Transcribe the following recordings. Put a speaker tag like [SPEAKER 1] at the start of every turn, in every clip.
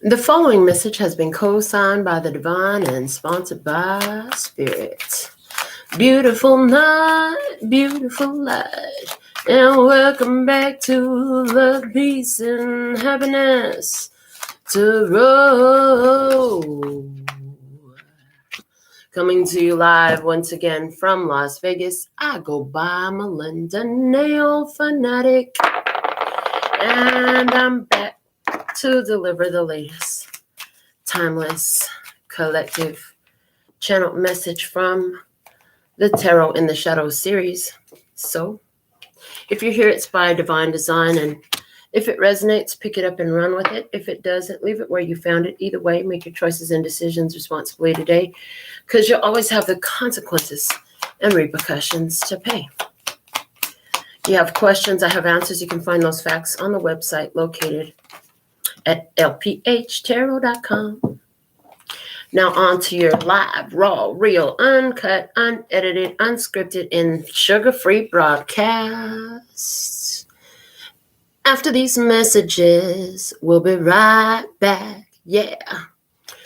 [SPEAKER 1] The following message has been co-signed by the Divine and sponsored by Spirit. Beautiful night, beautiful light, and welcome back to Love, Peace, and Happiness Tarot. Coming to you live once again from Las Vegas, I go by Melinda NailFanatic, and I'm back to deliver the latest timeless collective channel message from the Tarot in the Shadows series. So if you're here, it's by divine design, and if it resonates, pick it up and run with it. If it doesn't, leave it where you found it. Either way, make your choices and decisions responsibly today, because you'll always have the consequences and repercussions to pay. You have questions, I have answers. You can find those facts on the website located at LPHtarot.com. Now on to your live, raw, real, uncut, unedited, unscripted, and sugar-free broadcast. After these messages, we'll be right back. Yeah.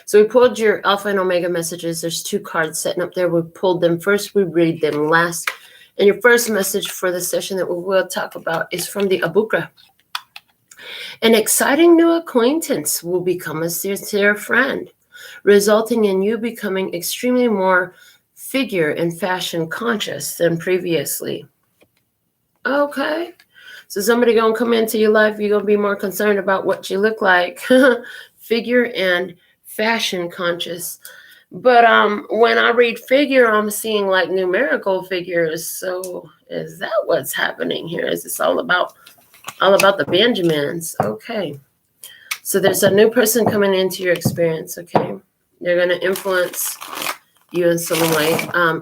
[SPEAKER 1] So we pulled your Alpha and Omega messages. There's two cards sitting up there. We pulled them first. We read them last. And your first message for the session that we will talk about is from the Abukra. An exciting new acquaintance will become a sincere friend, resulting in you becoming extremely more figure and fashion conscious than previously. Okay. So somebody going to come into your life, you're going to be more concerned about what you look like. Figure and fashion conscious. But when I read figure, I'm seeing like numerical figures. So is that what's happening here? Is this all about the Benjamins? Okay. So there's a new person coming into your experience, okay? They're going to influence you in some way.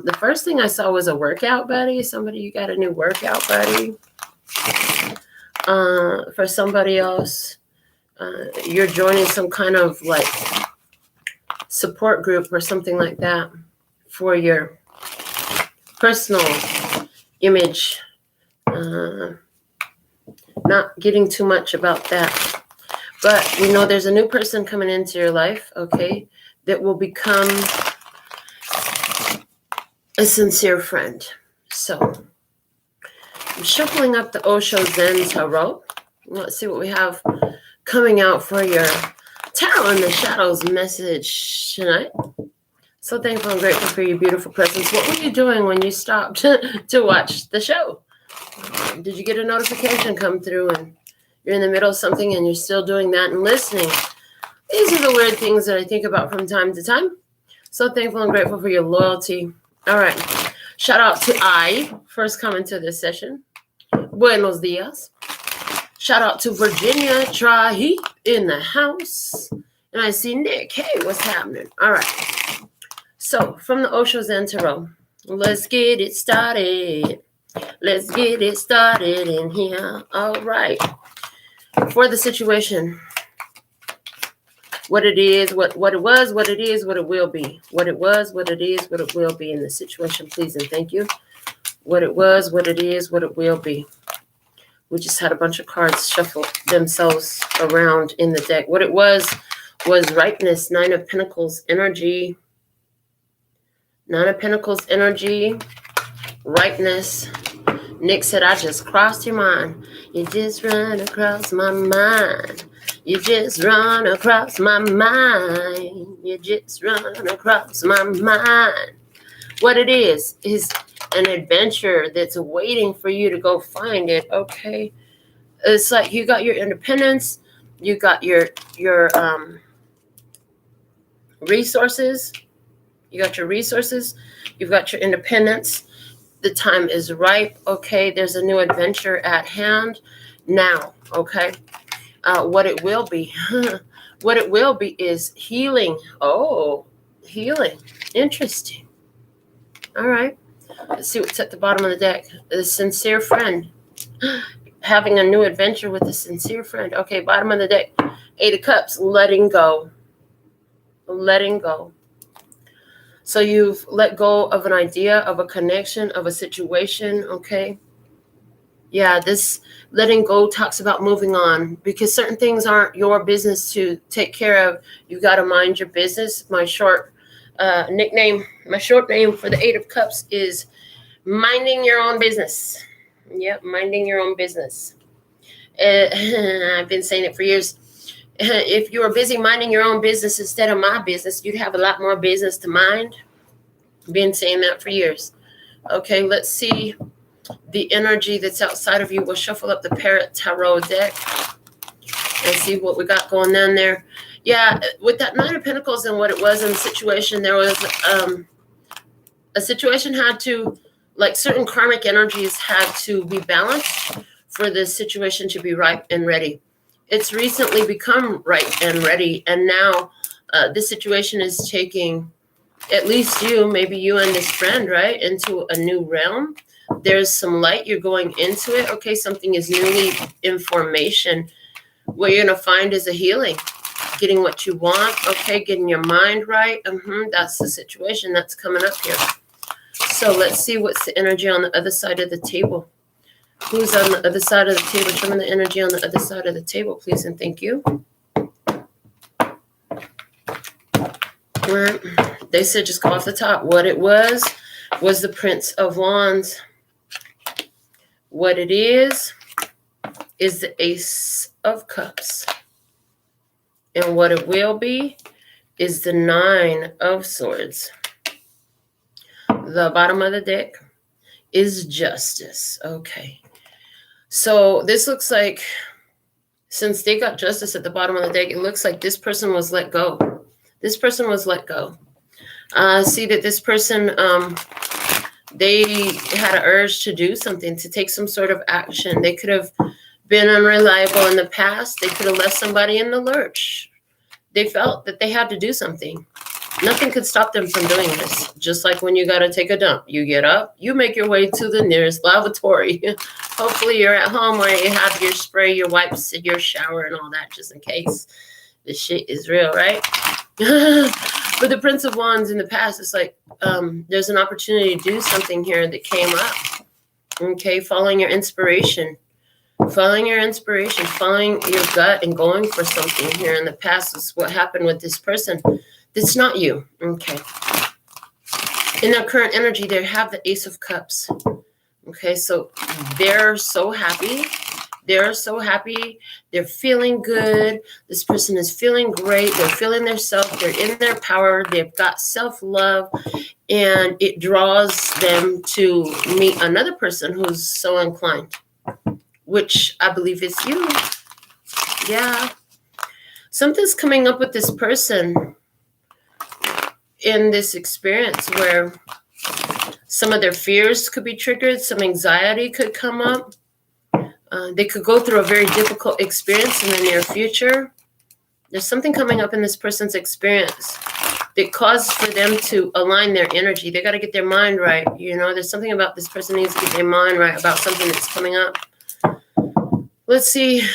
[SPEAKER 1] The first thing I saw was a workout buddy. Somebody, you got a new workout buddy. For somebody else, you're joining some kind of like support group or something like that for your personal image. Not getting too much about that. But we know there's a new person coming into your life, okay, that will become a sincere friend. So I'm shuffling up the Osho Zen Tarot. Let's see what we have coming out for your Tarot in the Shadows message tonight. So thankful and grateful for your beautiful presence. What were you doing when you stopped to watch the show? Did you get a notification come through and you're in the middle of something and you're still doing that and listening? These are the weird things that I think about from time to time. So thankful and grateful for your loyalty. All right. Shout out to I, first coming to this session. Buenos dias. Shout out to Virginia Trahi in the house. And I see Nick. Hey, what's happening? All right. So from the Osho Zen Tarot, let's get it started. Let's get it started in here. All right. For the situation, what it is, what it was, what it is, what it will be. What it was, what it is, what it will be in the situation, please and thank you. What it was, what it is, what it will be. We just had a bunch of cards shuffle themselves around in the deck. What it was ripeness, Nine of Pentacles energy. Nine of Pentacles energy, ripeness. Nick said, I just crossed your mind. You just run across my mind. You just run across my mind. You just run across my mind. What it is an adventure that's waiting for you to go find it, okay? It's like you got your independence. You got your resources. You got your resources. You've got your independence. The time is ripe, okay? There's a new adventure at hand now, okay? What it will be. What it will be is healing. Oh, healing. Interesting. All right. Let's see what's at the bottom of the deck. The sincere friend. Having a new adventure with a sincere friend. Okay, bottom of the deck. Eight of Cups. Letting go. Letting go. So you've let go of an idea, of a connection, of a situation, okay? Yeah, this letting go talks about moving on, because certain things aren't your business to take care of. You got to mind your business. My short name for the Eight of Cups is minding your own business. Yep, minding your own business. I've been saying it for years. If you were busy minding your own business instead of my business, you'd have a lot more business to mind. Been saying that for years. Okay, let's see the energy that's outside of you. We'll shuffle up the Parrot Tarot deck and see what we got going on there. Yeah, with that Nine of Pentacles and what it was in the situation, there was a situation had to, like, certain karmic energies had to be balanced for this situation to be ripe and ready. It's recently become ripe and ready, and now this situation is taking at least you, maybe you and this friend, right, into a new realm. There's some light. You're going into it. Okay, something is newly information. What you're going to find is a healing, getting what you want. Okay, getting your mind right. That's the situation that's coming up here. So let's see what's the energy on the other side of the table. Who's on the other side of the table? Show me the energy on the other side of the table, please, and thank you. All right. They said just go off the top. What it was the Prince of Wands. What it is the Ace of Cups. And what it will be is the Nine of Swords. The bottom of the deck is Justice. Okay. So this looks like, since they got Justice at the bottom of the deck, it looks like this person was let go. This person was let go. See that this person, they had an urge to do something, to take some sort of action. They could have been unreliable in the past. They could have left somebody in the lurch. They felt that they had to do something. Nothing could stop them from doing this. Just like when you got to take a dump. You get up, you make your way to the nearest lavatory. Hopefully you're at home where you have your spray, your wipes, your shower, and all that, just in case this shit is real, right? But the Prince of Wands in the past, it's like there's an opportunity to do something here that came up. Okay, following your inspiration. Following your inspiration, following your gut and going for something here in the past is what happened with this person. It's not you. Okay. In their current energy, they have the Ace of Cups. Okay, so they're so happy. They're so happy. They're feeling good. This person is feeling great. They're feeling their self. They're in their power. They've got self-love. And it draws them to meet another person who's so inclined, which I believe is you. Yeah. Something's coming up with this person in this experience where some of their fears could be triggered. Some anxiety could come up. They could go through a very difficult experience in the near future. There's something coming up in this person's experience that causes for them to align their energy. They got to get their mind right. You know, there's something about this person needs to get their mind right about something that's coming up. Let's see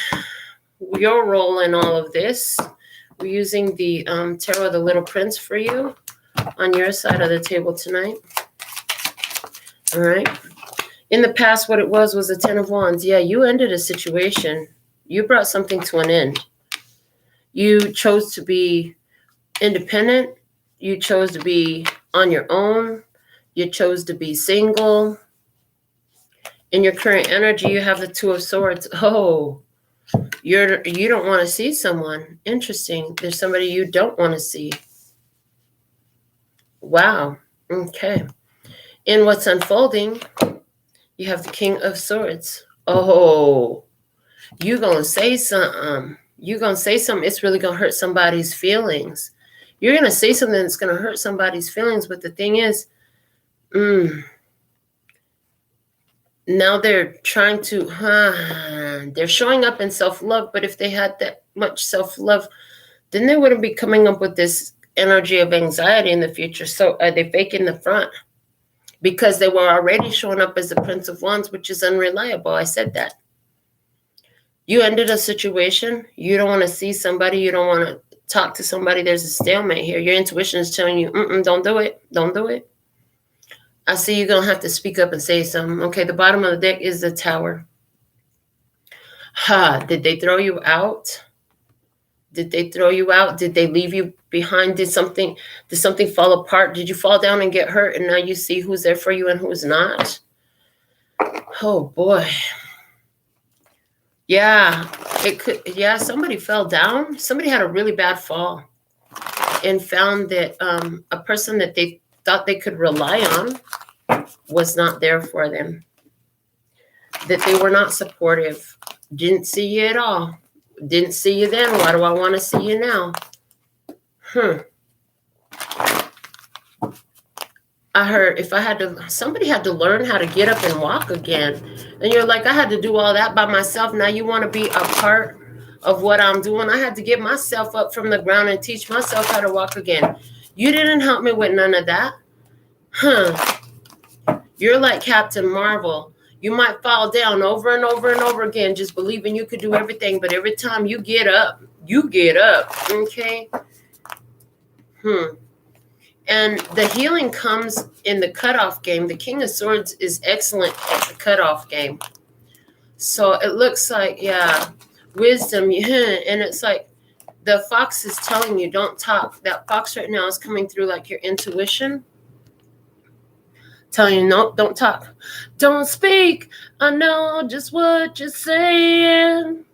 [SPEAKER 1] your role in all of this. We're using the Tarot of the Little Prince for you on your side of the table tonight. All right. In the past, what it was the Ten of Wands. Yeah, you ended a situation. You brought something to an end. You chose to be independent. You chose to be on your own. You chose to be single. In your current energy, you have the Two of Swords. Oh, you don't want to see someone. Interesting. There's somebody you don't want to see. Wow. Okay. In what's unfolding, you have the King of Swords. Oh, you gonna say something. You're gonna say something. It's really gonna hurt somebody's feelings. You're gonna say something that's gonna hurt somebody's feelings. But the thing is, now they're trying to, they're showing up in self-love. But if they had that much self-love, then they wouldn't be coming up with this energy of anxiety in the future. So are they faking the front? Because they were already showing up as the Prince of Wands, which is unreliable. I said that. You ended a situation. You don't want to see somebody. You don't want to talk to somebody. There's a stalemate here. Your intuition is telling you, don't do it. Don't do it. I see you're going to have to speak up and say something. Okay, the bottom of the deck is the Tower. Did they throw you out? Did they throw you out? Did they leave you behind? Did something fall apart? Did you fall down and get hurt and now you see who's there for you and who's not? Oh boy. Yeah, it could. Yeah, somebody fell down. Somebody had a really bad fall and found that a person that they thought they could rely on was not there for them. That they were not supportive. Didn't see you at all. Didn't see you then. Why do I want to see you now? I heard somebody had to learn how to get up and walk again. And you're like, I had to do all that by myself. Now you want to be a part of what I'm doing. I had to get myself up from the ground and teach myself how to walk again. You didn't help me with none of that. You're like Captain Marvel. You might fall down over and over and over again, just believing you could do everything. But every time you get up. Okay? And the healing comes in the cutoff game. The King of Swords is excellent at the cutoff game. So it looks like, yeah, wisdom. And it's like the fox is telling you, don't talk. That fox right now is coming through like your intuition. Telling you, nope, don't talk. Don't speak. I know just what you're saying.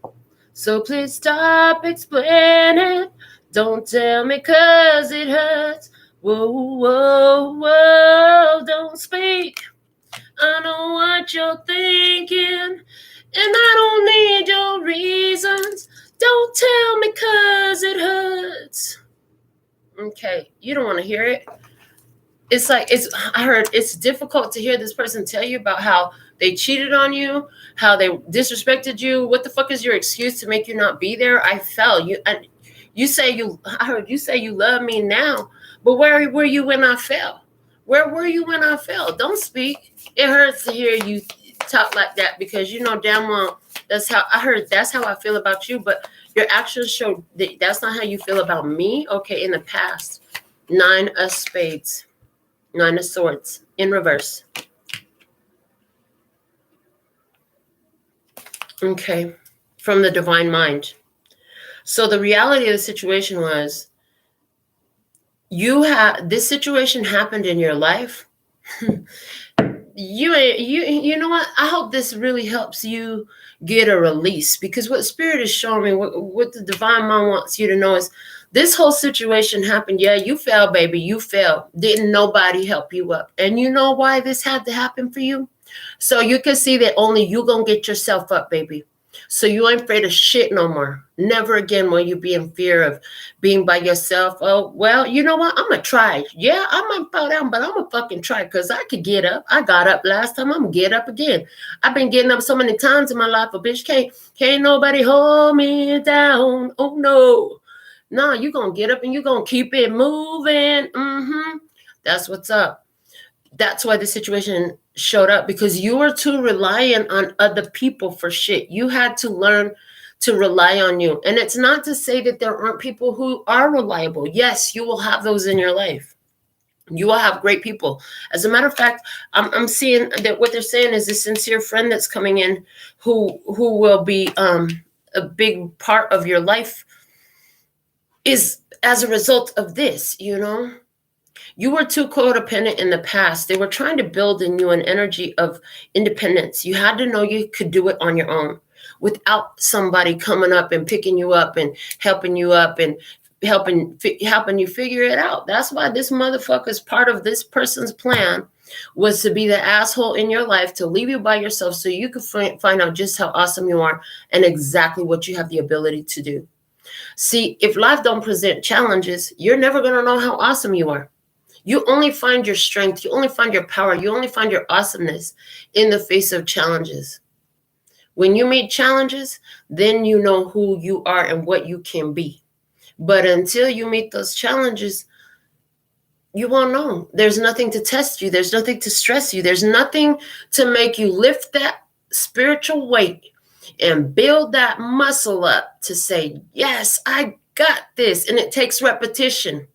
[SPEAKER 1] So please stop explaining. Don't tell me 'cause it hurts. Whoa, whoa, whoa, don't speak. I know what you're thinking, and I don't need your reasons. Don't tell me 'cause it hurts. Okay, you don't want to hear it. I heard it's difficult to hear this person tell you about how they cheated on you, how they disrespected you. What the fuck is your excuse to make you not be there? I fell. I heard you say you love me now, but where were you when I fell? Where were you when I fell? Don't speak. It hurts to hear you talk like that because you know damn well that's how I feel about you, but your actions show that's not how you feel about me. Okay, in the past. 9 of spades. 9 of swords in reverse. Okay, from the divine mind. So the reality of the situation was this situation happened in your life. You know what? I hope this really helps you get a release, because what Spirit is showing me, what the divine mind wants you to know is this whole situation happened. Yeah, you fell, baby. You fell. Didn't nobody help you up. And you know why this had to happen for you? So you can see that only you gonna get yourself up, baby. So you ain't afraid of shit no more. Never again will you be in fear of being by yourself. Oh, well, you know what? I'm going to try. Yeah, I might fall down, but I'm going to fucking try because I could get up. I got up last time. I'm going to get up again. I've been getting up so many times in my life. A bitch can't nobody hold me down. Oh, no. No, you're going to get up and you're going to keep it moving. That's what's up. That's why the situation showed up, because you were too reliant on other people for shit. You had to learn to rely on you. And it's not to say that there aren't people who are reliable. Yes, you will have those in your life. You will have great people. As a matter of fact, I'm seeing that what they're saying is a sincere friend that's coming in who will be a big part of your life is as a result of this, you know? You were too codependent in the past. They were trying to build in you an energy of independence. You had to know you could do it on your own without somebody coming up and picking you up and helping you up and helping you figure it out. That's why this motherfucker's part of this person's plan was to be the asshole in your life, to leave you by yourself so you could find out just how awesome you are and exactly what you have the ability to do. See, if life don't present challenges, you're never going to know how awesome you are. You only find your strength, you only find your power, you only find your awesomeness in the face of challenges. When you meet challenges, then you know who you are and what you can be. But until you meet those challenges, you won't know. There's nothing to test you. There's nothing to stress you. There's nothing to make you lift that spiritual weight and build that muscle up to say, yes, I got this. And it takes repetition.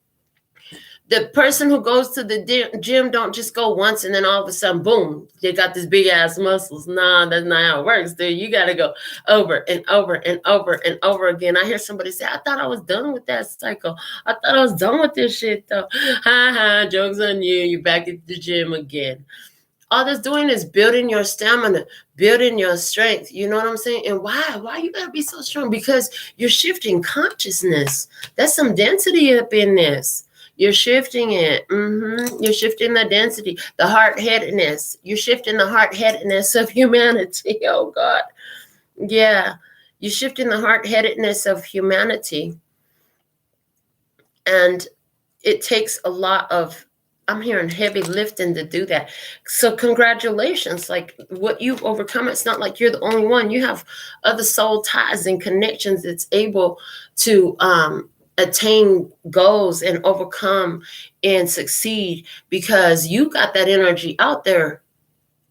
[SPEAKER 1] The person who goes to the gym don't just go once and then all of a sudden, boom, they got this big ass muscles. Nah, that's not how it works, dude. You got to go over and over and over and over again. I hear somebody say, I thought I was done with that cycle. I thought I was done with this shit, though. Ha ha, joke's on you. You're back at the gym again. All that's doing is building your stamina, building your strength. You know what I'm saying? And why? Why you gotta be so strong? Because you're shifting consciousness. That's some density up in this. You're shifting it. You're shifting the density, the hard-headedness. You're shifting the hard-headedness of humanity. Oh, God. Yeah. You're shifting the hard-headedness of humanity. And it takes a lot of, I'm hearing heavy lifting to do that. So congratulations. Like what you've overcome, it's not like you're the only one. You have other soul ties and connections that's able to attain goals and overcome and succeed, because you got that energy out there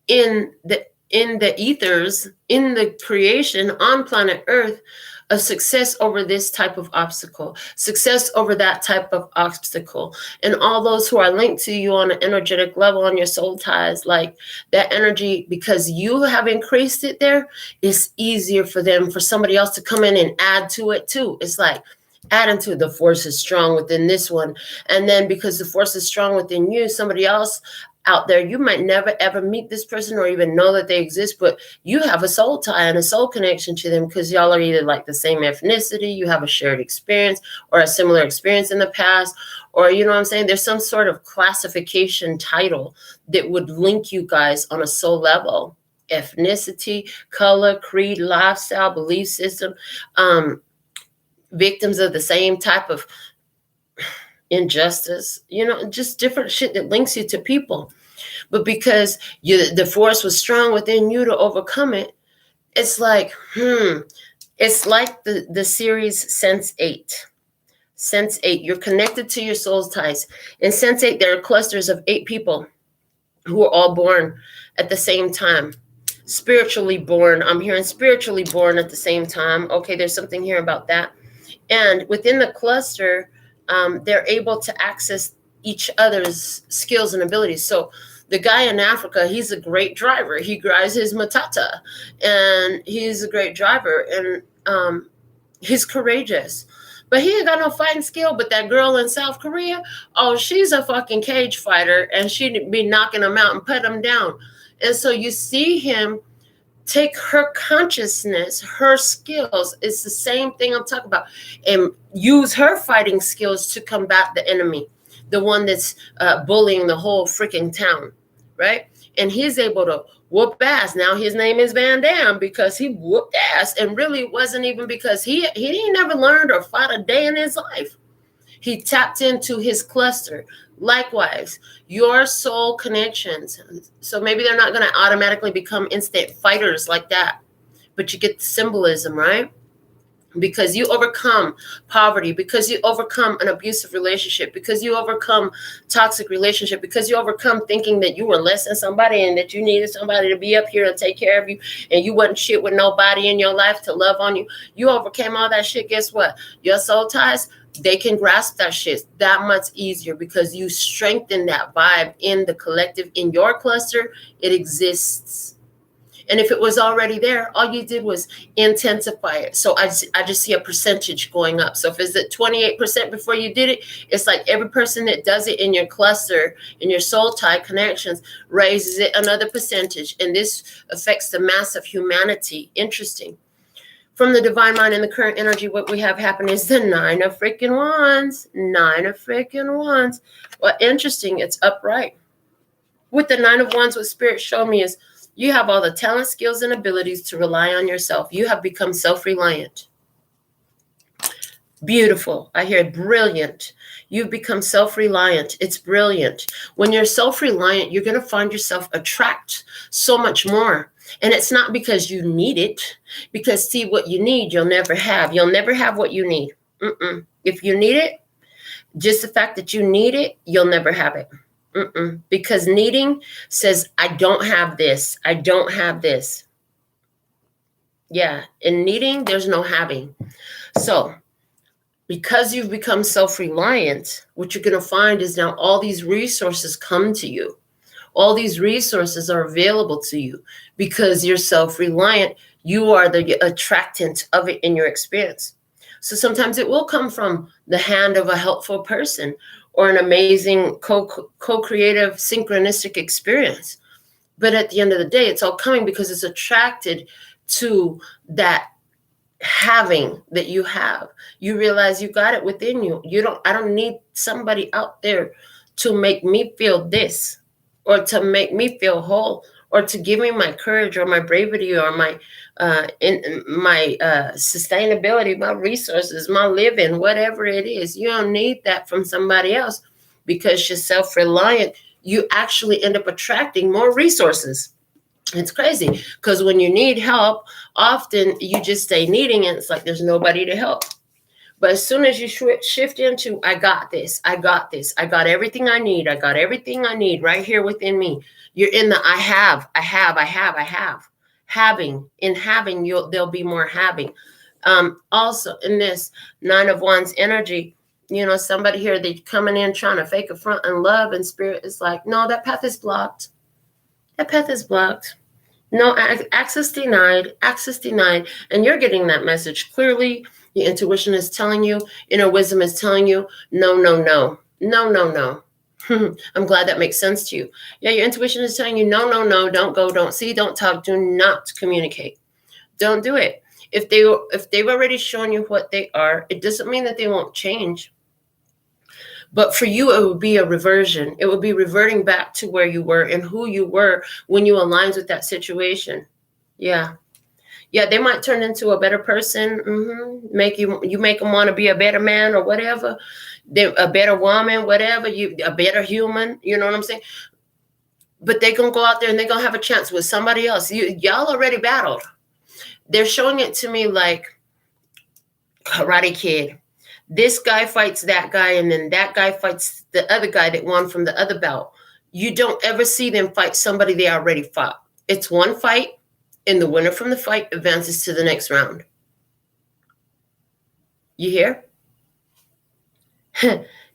[SPEAKER 1] in the ethers, in the creation on planet Earth, of success over this type of obstacle, success over that type of obstacle. And all those who are linked to you on an energetic level, on your soul ties, like that energy, because you have increased it there, it's easier for them, for somebody else to come in and add to it too. It's like adding to the force is strong within this one. And then because the force is strong within you, somebody else out there, you might never ever meet this person or even know that they exist, but you have a soul tie and a soul connection to them because y'all are either like the same ethnicity, you have a shared experience or a similar experience in the past, or you know what I'm saying, there's some sort of classification title that would link you guys on a soul level. Ethnicity, color, creed, lifestyle, belief system, victims of the same type of injustice, you know, just different shit that links you to people. But because the force was strong within you to overcome it, it's like, it's like the series Sense 8. Sense 8, you're connected to your soul's ties. In Sense 8, there are clusters of 8 people who are all born at the same time. Spiritually born. I'm hearing spiritually born at the same time. Okay, there's something here about that. And within the cluster, they're able to access each other's skills and abilities. So the guy in Africa, he's a great driver. He drives his matata, and he's a great driver, and he's courageous. But he ain't got no fighting skill. But that girl in South Korea, oh, she's a fucking cage fighter, and she'd be knocking him out and put him down. And so you see him take her consciousness, her skills, it's the same thing I'm talking about, and use her fighting skills to combat the enemy, the one that's bullying the whole freaking town, right? And he's able to whoop ass. Now his name is Van Dam because he whooped ass, and really it wasn't even because he didn't never learned or fought a day in his life. He tapped into his cluster. Likewise, your soul connections. So maybe they're not going to automatically become instant fighters like that, but you get the symbolism, right? Because you overcome poverty, because you overcome an abusive relationship, because you overcome toxic relationship, because you overcome thinking that you were less than somebody and that you needed somebody to be up here and take care of you, and you wasn't shit with nobody in your life to love on you. You overcame all that shit. Guess what? Your soul ties, they can grasp that shit that much easier because you strengthen that vibe in the collective, in your cluster. It exists. And if it was already there, all you did was intensify it. So I just see a percentage going up. So if it's at 28% before you did it, it's like every person that does it in your cluster, in your soul tie connections, raises it another percentage. And this affects the mass of humanity. Interesting. From the divine mind and the current energy, what we have happen is the 9 of freaking wands. 9 of freaking wands. Well, interesting. It's upright. With the 9 of wands, what spirit showed me is you have all the talent, skills, and abilities to rely on yourself. You have become self-reliant. Beautiful. I hear brilliant. You've become self-reliant. It's brilliant. When you're self-reliant, you're going to find yourself attract so much more. And it's not because you need it, because see, what you need, you'll never have. You'll never have what you need. If you need it, just the fact that you need it, you'll never have it. Because needing says, I don't have this. I don't have this. Yeah. In needing, there's no having. So Because you've become self-reliant, what you're going to find is now all these resources come to you. All these resources are available to you because you're self-reliant. You are the attractant of it in your experience. So sometimes it will come from the hand of a helpful person or an amazing co-creative synchronistic experience. But at the end of the day, it's all coming because it's attracted to that having that you have. You realize you got it within you. I don't need somebody out there to make me feel this, or to make me feel whole, or to give me my courage or my bravery or my sustainability, my resources, my living, whatever it is. You don't need that from somebody else because you're self-reliant. You actually end up attracting more resources. It's crazy because when you need help, often you just stay needing it. It's like there's nobody to help. But as soon as you shift into, I got this, I got this, I got everything I need, I got everything I need right here within me. You're in the I have. Having. In having, there'll be more having. Also, in this 9 of Wands energy, somebody here, they're coming in trying to fake a front and love, and spirit is like, no, that path is blocked. That path is blocked. No, access denied, and you're getting that message clearly. Your intuition is telling you, inner wisdom is telling you, no. I'm glad that makes sense to you. Yeah, your intuition is telling you, no, don't go, don't see, don't talk, do not communicate. Don't do it. If they've already shown you what they are, it doesn't mean that they won't change. But for you, it would be a reversion. It would be reverting back to where you were and who you were when you aligned with that situation. Yeah, they might turn into a better person. Make them want to be a better man or whatever. A better woman, whatever. A better human. You know what I'm saying? But they're going to go out there and they're going to have a chance with somebody else. Y'all already battled. They're showing it to me like Karate Kid. This guy fights that guy, and then that guy fights the other guy that won from the other bout. You don't ever see them fight somebody they already fought. It's one fight, and the winner from the fight advances to the next round. You hear?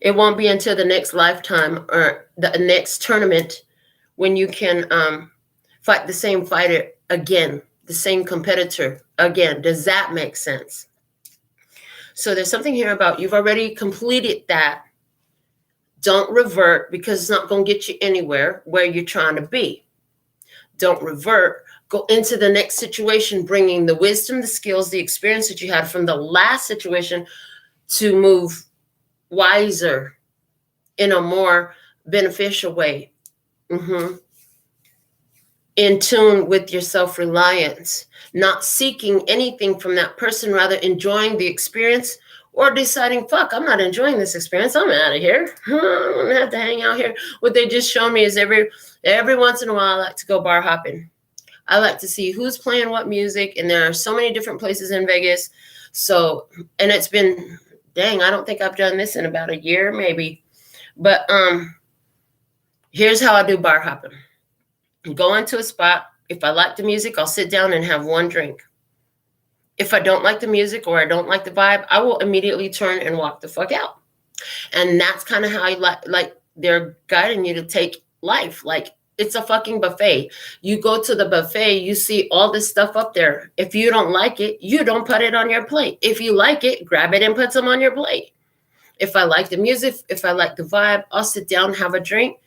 [SPEAKER 1] It won't be until the next lifetime or the next tournament when you can fight the same fighter again, the same competitor again. Does that make sense? So there's something here about you've already completed that. Don't revert, because it's not going to get you anywhere where you're trying to be. Don't revert. Go into the next situation, bringing the wisdom, the skills, the experience that you had from the last situation to move wiser in a more beneficial way. In tune with your self-reliance, not seeking anything from that person, rather enjoying the experience, or deciding, fuck, I'm not enjoying this experience. I'm out of here. I don't have to hang out here. What they just show me is every once in a while, I like to go bar hopping. I like to see who's playing what music, and there are so many different places in Vegas. So, and it's been, dang, I don't think I've done this in about a year, maybe. But here's how I do bar hopping. Go into a spot. If I like the music, I'll sit down and have one drink. If I don't like the music or I don't like the vibe, I will immediately turn and walk the fuck out. And that's kind of how I like they're guiding you to take life. Like it's a fucking buffet. You go to the buffet, you see all this stuff up there. If you don't like it, you don't put it on your plate. If you like it, grab it and put some on your plate. If I like the music, if I like the vibe, I'll sit down, have a drink,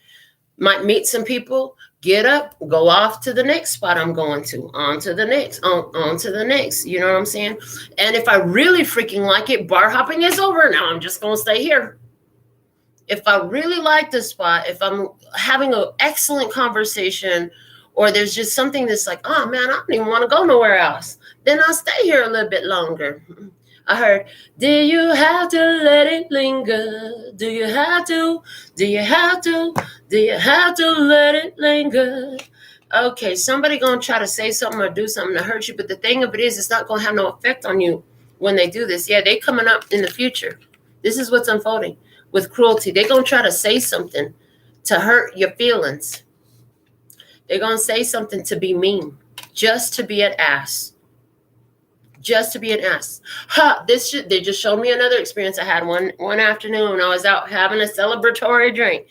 [SPEAKER 1] might meet some people, get up, go off to the next spot I'm going to, on to the next, on to the next. You know what I'm saying? And if I really freaking like it, bar hopping is over. Now I'm just going to stay here. If I really like the spot, if I'm having an excellent conversation, or there's just something that's like, oh man, I don't even want to go nowhere else, then I'll stay here a little bit longer. I heard, do you have to let it linger? Do you have to? Do you have to? Do you have to let it linger? Okay, somebody going to try to say something or do something to hurt you, but the thing of it is, it's not going to have no effect on you when they do this. Yeah, they coming up in the future. This is what's unfolding with cruelty. They're going to try to say something to hurt your feelings. They're going to say something to be mean, just to be an ass. just to be an ass. They just showed me another experience I had one afternoon. I was out having a celebratory drink.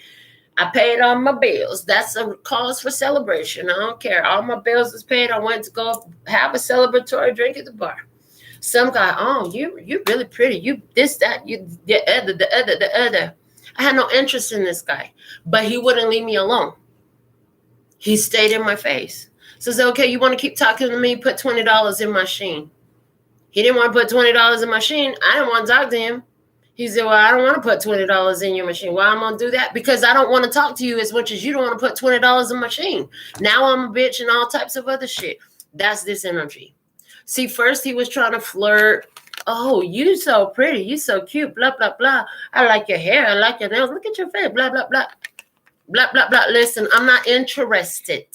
[SPEAKER 1] I paid all my bills. That's a cause for celebration. I don't care. All my bills was paid. I went to go have a celebratory drink at the bar. Some guy, oh, you're really pretty. You this, that, you the other. I had no interest in this guy, but he wouldn't leave me alone. He stayed in my face. So I said, okay, you want to keep talking to me? Put $20 in my machine. He didn't want to put $20 in my machine. I didn't want to talk to him. He said, well, I don't want to put $20 in your machine. Why am I going to do that? Because I don't want to talk to you as much as you don't want to put $20 in my machine. Now I'm a bitch and all types of other shit. That's this energy. See, first he was trying to flirt. Oh, you so pretty. You so cute. Blah, blah, blah. I like your hair. I like your nails. Look at your face. Blah, blah, blah. Blah, blah, blah. Listen, I'm not interested.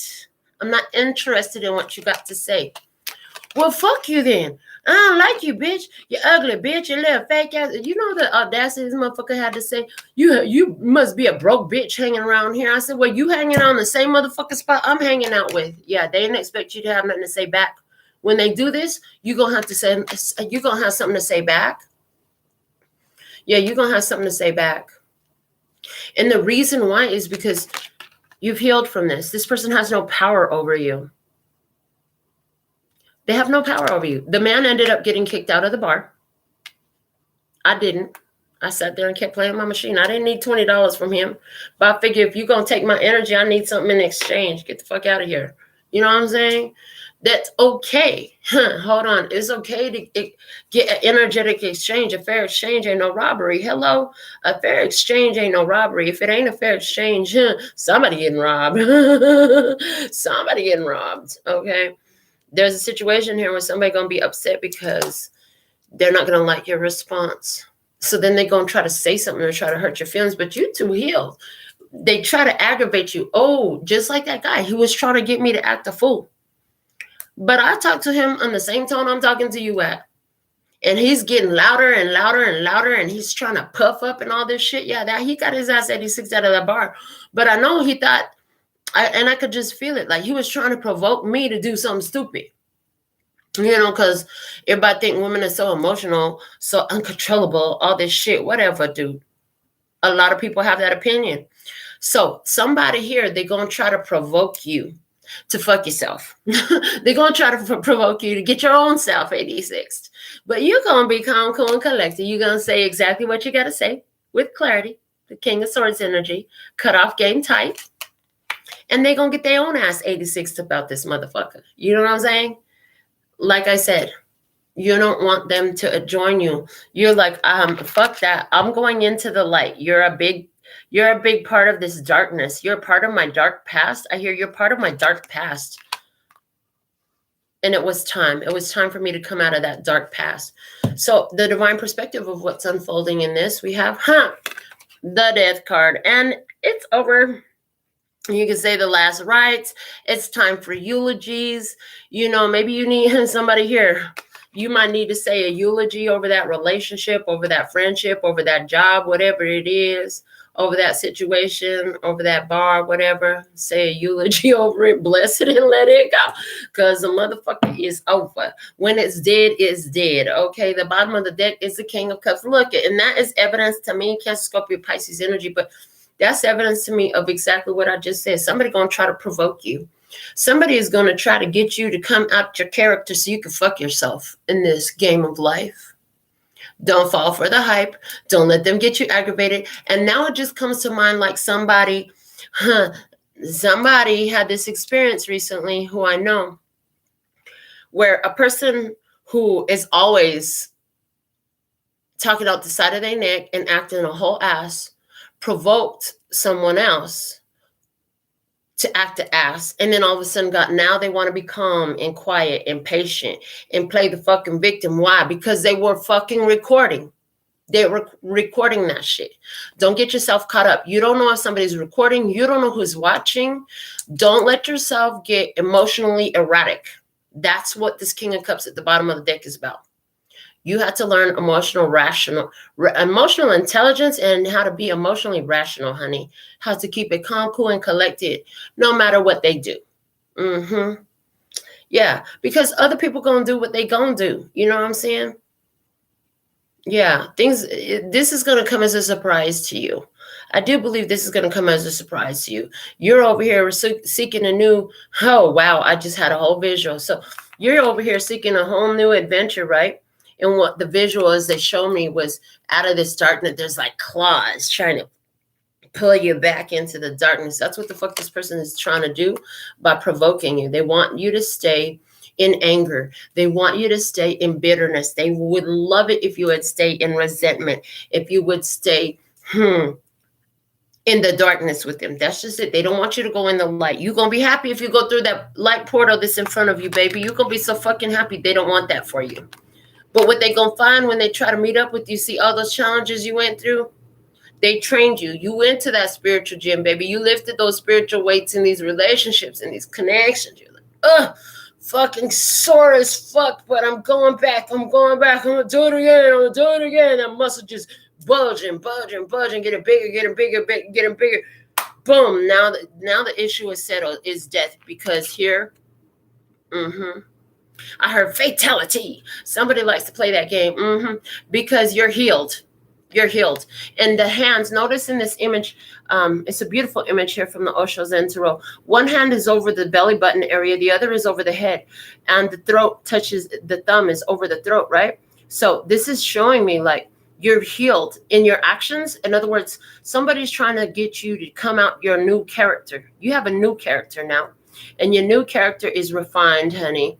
[SPEAKER 1] I'm not interested in what you got to say. Well, fuck you then. I don't like you, bitch. You ugly, bitch. You little fake ass. You know the audacity this motherfucker had to say, you must be a broke bitch hanging around here. I said, well, you hanging on the same motherfucking spot I'm hanging out with. Yeah, they didn't expect you to have nothing to say back. When they do this, you're going to have something to say back. Yeah, you're going to have something to say back. And the reason why is because you've healed from this. This person has no power over you. They have no power over you. The man ended up getting kicked out of the bar. I didn't. I sat there and kept playing my machine. I didn't need $20 from him. But I figure if you're going to take my energy, I need something in exchange. Get the fuck out of here. You know what I'm saying? That's okay. Hold on. It's okay to get an energetic exchange. A fair exchange ain't no robbery. Hello? A fair exchange ain't no robbery. If it ain't a fair exchange, somebody getting robbed. Somebody getting robbed. Okay? There's a situation here where somebody going to be upset because they're not going to like your response. So then they're going to try to say something or try to hurt your feelings, but you too healed. They try to aggravate you. Oh, just like that guy. He was trying to get me to act a fool. But I talked to him on the same tone I'm talking to you at. And he's getting louder and louder and louder, and he's trying to puff up and all this shit. Yeah, that he got his ass 86 out of that bar. But I know he thought, and I could just feel it, like he was trying to provoke me to do something stupid. You know, because everybody think women are so emotional, so uncontrollable, all this shit, whatever, dude. A lot of people have that opinion. So somebody here, they're going to try to provoke you to fuck yourself. They're going to try to provoke you to get your own self 86. But you're going to be calm, cool, and collected. You're going to say exactly what you got to say with clarity. The King of Swords energy. Cut off game tight. And they're going to get their own ass 86 about this motherfucker. You know what I'm saying? Like I said, you don't want them to join you. You're like, fuck that. I'm going into the light. You're a big part of this darkness. You're a part of my dark past. I hear you're part of my dark past. And it was time. It was time for me to come out of that dark past. So the divine perspective of what's unfolding in this, we have, the Death card. And it's over. You can say the last rites. It's time for eulogies. You know, maybe you need somebody here. You might need to say a eulogy over that relationship, over that friendship, over that job, whatever it is, over that situation, over that bar, whatever. Say a eulogy over it, bless it, and let it go. Because the motherfucker is over. When it's dead, it's dead. Okay, the bottom of the deck is the King of Cups. Look, and that is evidence to me, Cancer, Scorpio, Pisces energy, but that's evidence to me of exactly what I just said. Somebody going to try to provoke you. Somebody is going to try to get you to come out your character so you can fuck yourself in this game of life. Don't fall for the hype. Don't let them get you aggravated. And now it just comes to mind like somebody had this experience recently who I know, where a person who is always talking out the side of their neck and acting a whole ass provoked someone else to act an ass, and then all of a sudden now they want to be calm and quiet and patient and play the fucking victim. Why? Because they were fucking recording. They were recording that shit. Don't get yourself caught up. You don't know if somebody's recording. You don't know who's watching. Don't let yourself get emotionally erratic. That's what this King of Cups at the bottom of the deck is about. You have to learn emotional intelligence and how to be emotionally rational, honey. How to keep it calm, cool, and collected no matter what they do. Yeah, because other people gonna do what they gonna do. You know what I'm saying? Yeah, this is gonna come as a surprise to you. I do believe this is gonna come as a surprise to you. You're over here seeking a new, oh wow, I just had a whole visual. So you're over here seeking a whole new adventure, right? And what the visual is they show me was out of this darkness, there's like claws trying to pull you back into the darkness. That's what the fuck this person is trying to do by provoking you. They want you to stay in anger. They want you to stay in bitterness. They would love it if you would stay in resentment, if you would stay in the darkness with them. That's just it. They don't want you to go in the light. You're going to be happy if you go through that light portal that's in front of you, baby. You're going to be so fucking happy. They don't want that for you. But what they going to find when they try to meet up with you, see all those challenges you went through, they trained you. You went to that spiritual gym, baby. You lifted those spiritual weights in these relationships and these connections. You're like, ugh, fucking sore as fuck, but I'm going back. I'm going back. I'm going to do it again. I'm going to do it again. That muscle just bulging, getting bigger. Boom. Now the issue is settled, is death, because here, I heard fatality. Somebody likes to play that game. Because you're healed. You're healed. And the hands, notice in this image, it's a beautiful image here from the Osho Zen Tarot. One hand is over the belly button area. The other is over the head. And the throat touches, the thumb is over the throat, right? So this is showing me like you're healed in your actions. In other words, somebody's trying to get you to come out your new character. You have a new character now. And your new character is refined, honey.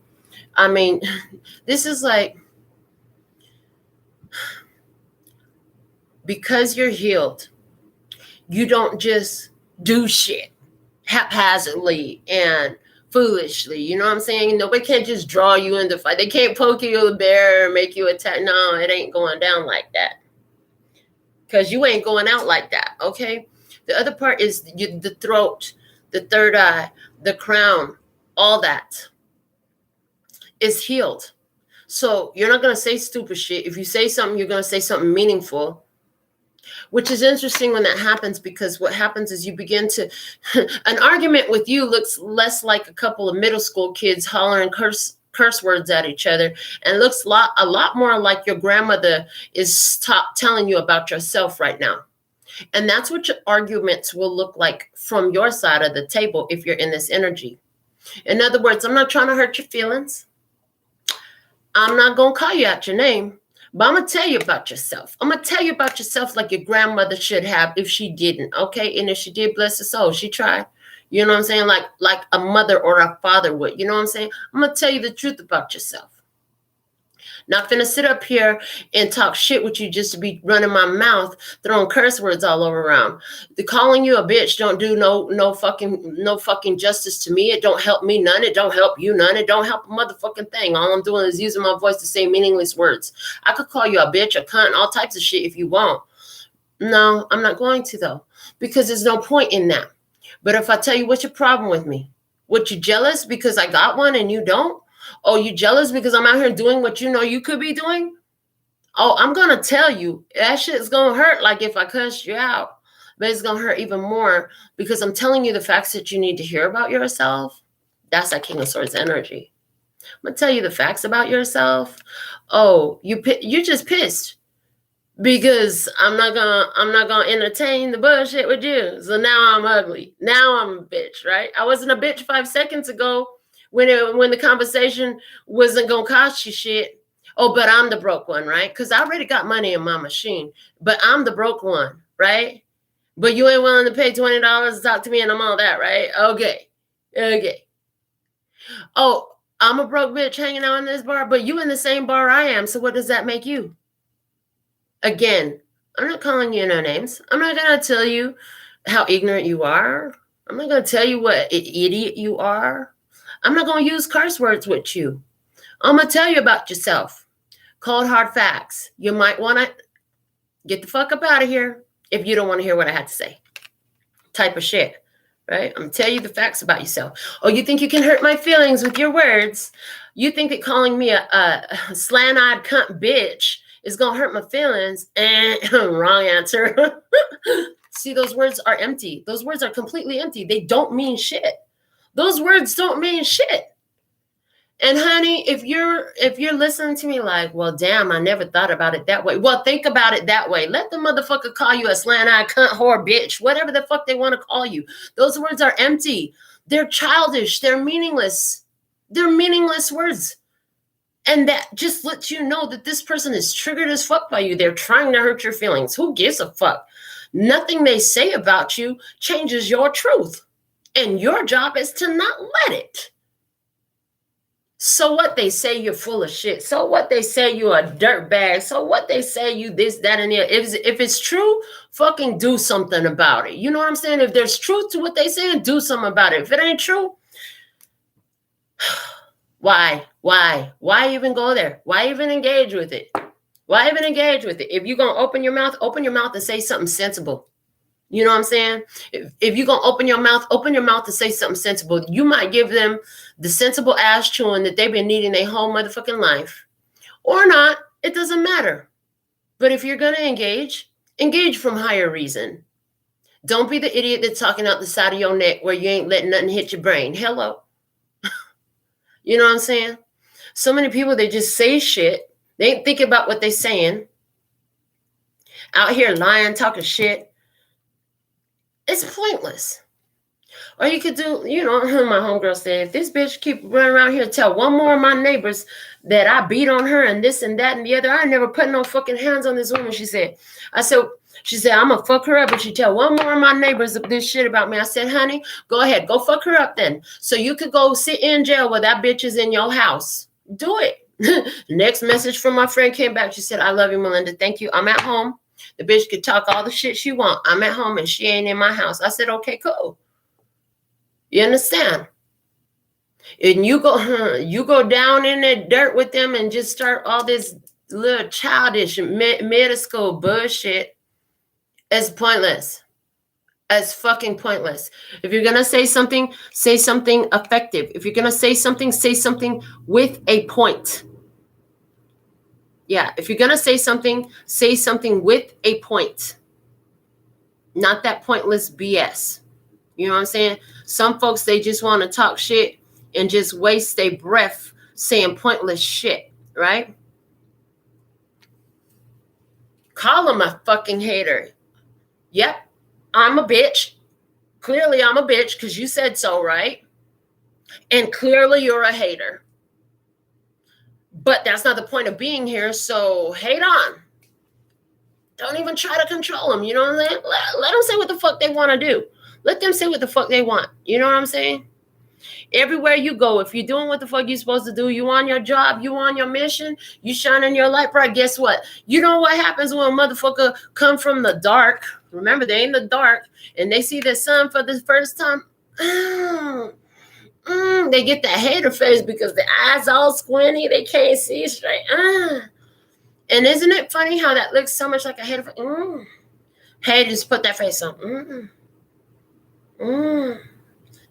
[SPEAKER 1] I mean, this is like, because you're healed, you don't just do shit haphazardly and foolishly. You know what I'm saying? Nobody can't just draw you into fight. They can't poke you a bear and make you attack. No, it ain't going down like that. Because you ain't going out like that, okay? The other part is the throat, the third eye, the crown, all that is healed. So you're not going to say stupid shit. If you say something, you're going to say something meaningful. Which is interesting when that happens, because what happens is you begin to, an argument with you looks less like a couple of middle school kids hollering curse words at each other, and looks a lot more like your grandmother is telling you about yourself right now. And that's what your arguments will look like from your side of the table if you're in this energy. In other words, I'm not trying to hurt your feelings. I'm not going to call you out your name. But I'm going to tell you about yourself. I'm going to tell you about yourself like your grandmother should have if she didn't, okay? And if she did, bless her soul, she tried. You know what I'm saying? Like a mother or a father would. You know what I'm saying? I'm going to tell you the truth about yourself. Not finna sit up here and talk shit with you just to be running my mouth, throwing curse words all over around. The calling you a bitch don't do no fucking justice to me. It don't help me none. It don't help you none. It don't help a motherfucking thing. All I'm doing is using my voice to say meaningless words. I could call you a bitch, a cunt, all types of shit if you want. No, I'm not going to though, because there's no point in that. But if I tell you, what's your problem with me? What, you jealous because I got one and you don't? Oh, you jealous because I'm out here doing what you know you could be doing? Oh, I'm going to tell you, that shit's going to hurt like if I cussed you out. But it's going to hurt even more because I'm telling you the facts that you need to hear about yourself. That's that King of Swords energy. I'm going to tell you the facts about yourself. Oh, you're just pissed because I'm not gonna entertain the bullshit with you. So now I'm ugly. Now I'm a bitch, right? I wasn't a bitch 5 seconds ago when the conversation wasn't gonna cost you shit. Oh, but I'm the broke one, right? Because I already got money in my machine, but I'm the broke one, right? But you ain't willing to pay $20 to talk to me and I'm all that, right? Okay. Oh, I'm a broke bitch hanging out in this bar, but you in the same bar I am. So what does that make you? Again, I'm not calling you no names. I'm not going to tell you how ignorant you are. I'm not going to tell you what an idiot you are. I'm not going to use curse words with you. I'm going to tell you about yourself. Cold, hard facts. You might want to get the fuck up out of here if you don't want to hear what I had to say. Type of shit, right? I'm going to tell you the facts about yourself. Oh, you think you can hurt my feelings with your words? You think that calling me a slant-eyed cunt bitch is going to hurt my feelings? And wrong answer. See, those words are empty. Those words are completely empty. They don't mean shit. Those words don't mean shit. And honey, if you're listening to me like, well, damn, I never thought about it that way. Well, think about it that way. Let the motherfucker call you a slant-eyed cunt, whore, bitch, whatever the fuck they want to call you. Those words are empty. They're childish. They're meaningless. They're meaningless words. And that just lets you know that this person is triggered as fuck by you. They're trying to hurt your feelings. Who gives a fuck? Nothing they say about you changes your truth. And your job is to not let it. So what they say you're full of shit. So what they say you a dirtbag. So what they say you this, that, and the other. If it's true, fucking do something about it. You know what I'm saying? If there's truth to what they saying, do something about it. If it ain't true, why even go there? Why even engage with it? Why even engage with it? If you're going to open your mouth and say something sensible. You know what I'm saying? If you're going to open your mouth to say something sensible. You might give them the sensible ass chewing that they've been needing their whole motherfucking life. Or not. It doesn't matter. But if you're going to engage from higher reason. Don't be the idiot that's talking out the side of your neck where you ain't letting nothing hit your brain. Hello. You know what I'm saying? So many people, they just say shit. They ain't thinking about what they're saying. Out here lying, talking shit. It's pointless. Or you could do, you know, my homegirl said, if this bitch keep running around here, tell one more of my neighbors that I beat on her and this and that and the other. I never put no fucking hands on this woman, she said. She said, I'm going to fuck her up if she tell one more of my neighbors this shit about me. I said, honey, go ahead. Go fuck her up then. So you could go sit in jail where that bitch is in your house. Do it. Next message from my friend came back. She said, I love you, Melinda. Thank you. I'm at home. The bitch could talk all the shit she want. I'm at home and she ain't in my house. I said, okay, cool. You understand? And you go down in the dirt with them and just start all this little childish middle school bullshit. It's pointless. It's fucking pointless. If you're going to say something effective. If you're going to say something with a point. Yeah, if you're going to say something with a point. Not that pointless BS. You know what I'm saying? Some folks, they just want to talk shit and just waste their breath saying pointless shit, right? Call them a fucking hater. Yep, I'm a bitch. Clearly, I'm a bitch because you said so, right? And clearly, you're a hater. But that's not the point of being here, so hate on. Don't even try to control them, you know what I'm saying? Let them say what the fuck they want to do. Let them say what the fuck they want. You know what I'm saying? Everywhere you go, if you're doing what the fuck you're supposed to do, you on your job, you on your mission, you shining your light bright, guess what? You know what happens when a motherfucker come from the dark? Remember, they in the dark, and they see the sun for the first time. They get that hater face because the eyes all squinty, they can't see straight. And isn't it funny how that looks so much like a hater face? Hey, just put that face on.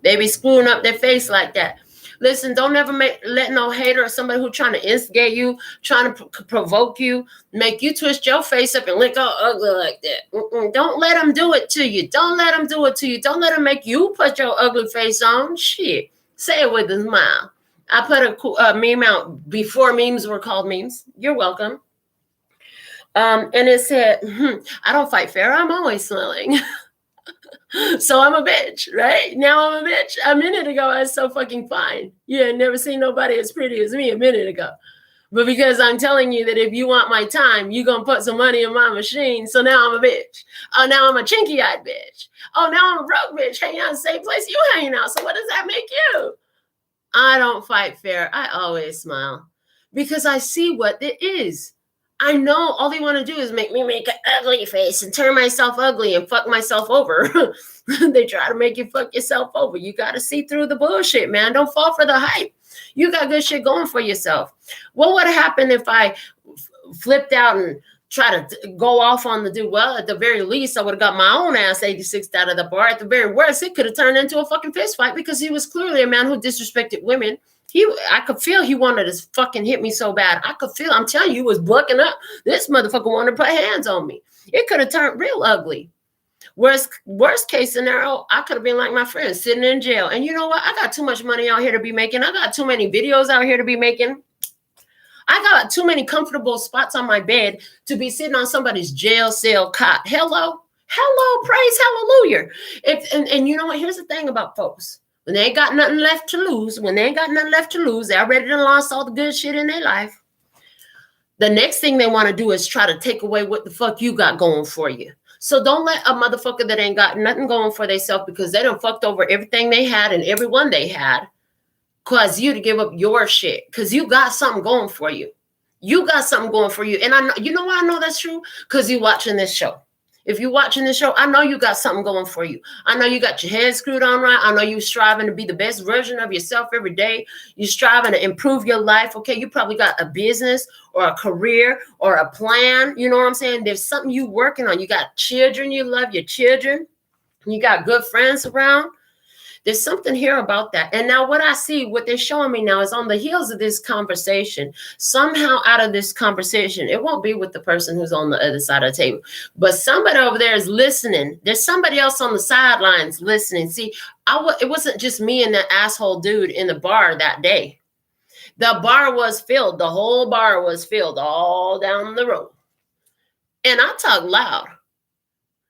[SPEAKER 1] They be screwing up their face like that. Listen, don't ever let no hater or somebody who trying to instigate you, trying to provoke you, make you twist your face up and look all ugly like that. Don't let them do it to you. Don't let them do it to you. Don't let them make you put your ugly face on. Shit. Say it with a smile. I put a meme out before memes were called memes. You're welcome. And it said, I don't fight fair. I'm always smiling. So I'm a bitch, right? Now I'm a bitch. A minute ago, I was so fucking fine. You had never seen nobody as pretty as me a minute ago. But because I'm telling you that if you want my time, you're going to put some money in my machine. So now I'm a bitch. Oh, now I'm a chinky-eyed bitch. Oh, now I'm a broke bitch hanging out in the same place you hanging out. So what does that make you? I don't fight fair. I always smile because I see what it is. I know all they want to do is make me make an ugly face and turn myself ugly and fuck myself over. They try to make you fuck yourself over. You got to see through the bullshit, man. Don't fall for the hype. You got good shit going for yourself. What would happen if I flipped out and try to go off on the dude? Well, at the very least, I would have got my own ass 86 out of the bar. At the very worst, it could have turned into a fucking fist fight because he was clearly a man who disrespected women. I could feel he wanted to fucking hit me so bad. I could feel, I'm telling you, he was bucking up. This motherfucker wanted to put hands on me. It could have turned real ugly. Worst case scenario, I could have been like my friend sitting in jail. And you know what? I got too much money out here to be making. I got too many videos out here to be making. I got too many comfortable spots on my bed to be sitting on somebody's jail cell cot. Hello, praise hallelujah. And you know what? Here's the thing about folks. When they ain't got nothing left to lose, they already done lost all the good shit in their life. The next thing they want to do is try to take away what the fuck you got going for you. So don't let a motherfucker that ain't got nothing going for themselves because they done fucked over everything they had and everyone they had cause you to give up your shit because you got something going for you. You got something going for you. And I know, you know why I know that's true? Because you're watching this show. If you're watching this show, I know you got something going for you. I know you got your head screwed on right. I know you striving to be the best version of yourself every day. You striving to improve your life. Okay, you probably got a business or a career or a plan. You know what I'm saying? There's something you working on. You got children. You love your children. You got good friends around. There's something here about that. And now what I see, what they're showing me now is on the heels of this conversation, somehow out of this conversation, it won't be with the person who's on the other side of the table, but somebody over there is listening. There's somebody else on the sidelines listening. See, it wasn't just me and that asshole dude in the bar that day. The bar was filled. The whole bar was filled all down the road. And I talk loud.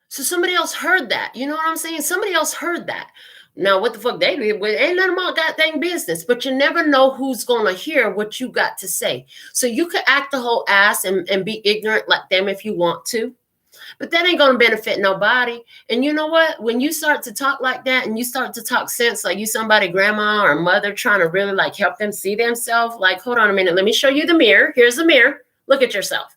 [SPEAKER 1] So somebody else heard that. You know what I'm saying? Somebody else heard that. Now, what the fuck they did with ain't none of my goddamn business, but you never know who's going to hear what you got to say. So you could act the whole ass and be ignorant like them if you want to, but that ain't going to benefit nobody. And you know what? When you start to talk like that and you start to talk sense, like you somebody grandma or mother trying to really like help them see themselves, like, hold on a minute, let me show you the mirror. Here's the mirror. Look at yourself.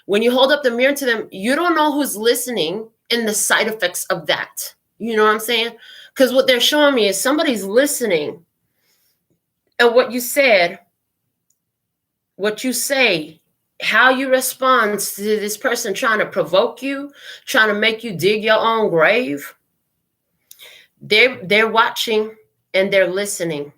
[SPEAKER 1] When you hold up the mirror to them, you don't know who's listening and the side effects of that. You know what I'm saying? Because what they're showing me is somebody's listening. And what you said, what you say, how you respond to this person trying to provoke you, trying to make you dig your own grave. They're watching and they're listening.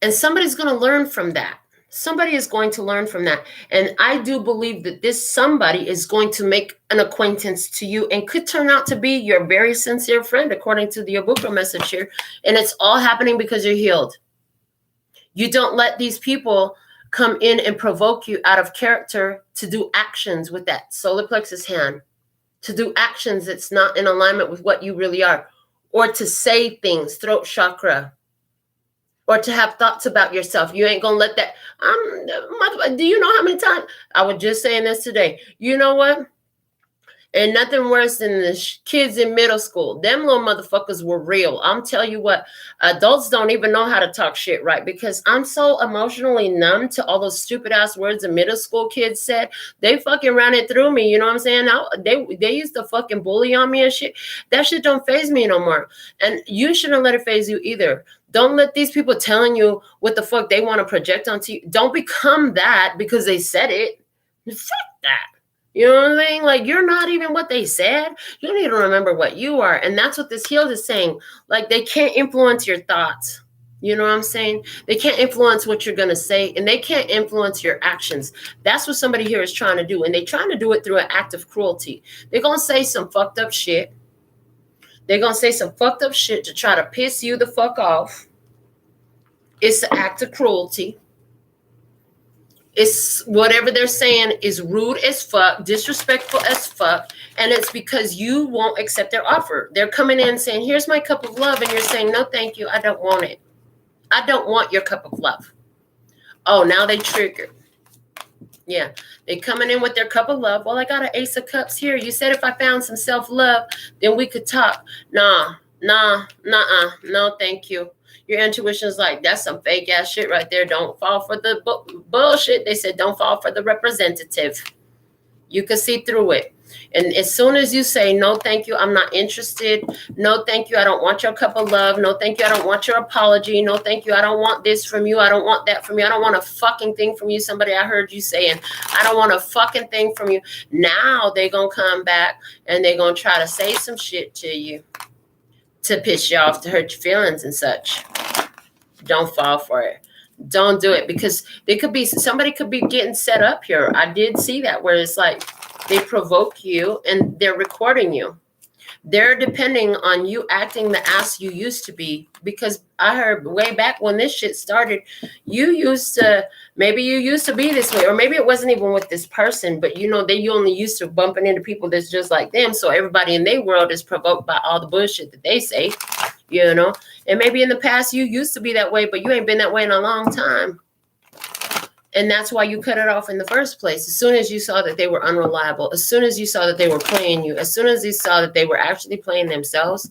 [SPEAKER 1] And somebody's going to learn from that. Somebody is going to learn from that. And I do believe that this somebody is going to make an acquaintance to you and could turn out to be your very sincere friend, according to the Abuka message here. And it's all happening because you're healed. You don't let these people come in and provoke you out of character to do actions with that solar plexus hand, to do actions that's not in alignment with what you really are, or to say things, throat chakra, or to have thoughts about yourself. You ain't going to let that. Do you know how many times? I was just saying this today. You know what? And nothing worse than the kids in middle school. Them little motherfuckers were real. I'm telling you what, adults don't even know how to talk shit right because I'm so emotionally numb to all those stupid ass words the middle school kids said. They fucking ran it through me. You know what I'm saying? They used to fucking bully on me and shit. That shit don't faze me no more. And you shouldn't let it faze you either. Don't let these people telling you what the fuck they want to project onto you. Don't become that because they said it. Fuck that. You know what I mean? Like, you're not even what they said. You need to remember what you are. And that's what this healed is saying. Like, they can't influence your thoughts. You know what I'm saying? They can't influence what you're going to say, and they can't influence your actions. That's what somebody here is trying to do. And they're trying to do it through an act of cruelty. They're going to say some fucked up shit. They're going to say some fucked up shit to try to piss you the fuck off. It's an act of cruelty. It's whatever they're saying is rude as fuck, disrespectful as fuck, and it's because you won't accept their offer. They're coming in saying, here's my cup of love, and you're saying, no, thank you, I don't want it. I don't want your cup of love. Oh, now they triggered. Yeah, they coming in with their cup of love. Well, I got an ace of cups here. You said if I found some self-love, then we could talk. No, thank you. Your intuition is like, that's some fake ass shit right there. Don't fall for the bullshit. They said, don't fall for the representative. You can see through it. And as soon as you say, no, thank you, I'm not interested. No, thank you, I don't want your cup of love. No, thank you, I don't want your apology. No, thank you, I don't want this from you. I don't want that from you. I don't want a fucking thing from you. Somebody I heard you saying, I don't want a fucking thing from you. Now they're going to come back and they're going to try to say some shit to you to piss you off, to hurt your feelings and such. Don't fall for it. Don't do it, because somebody could be getting set up here. I did see that where it's like, They provoke you and they're recording you. They're depending on you acting the ass you used to be, because I heard way back when this shit started, you used to be this way, or maybe it wasn't even with this person, but you only used to bumping into people that's just like them. So everybody in their world is provoked by all the bullshit that they say, and maybe in the past you used to be that way, but you ain't been that way in a long time. And that's why you cut it off in the first place. As soon as you saw that they were unreliable, as soon as you saw that they were playing you, as soon as you saw that they were actually playing themselves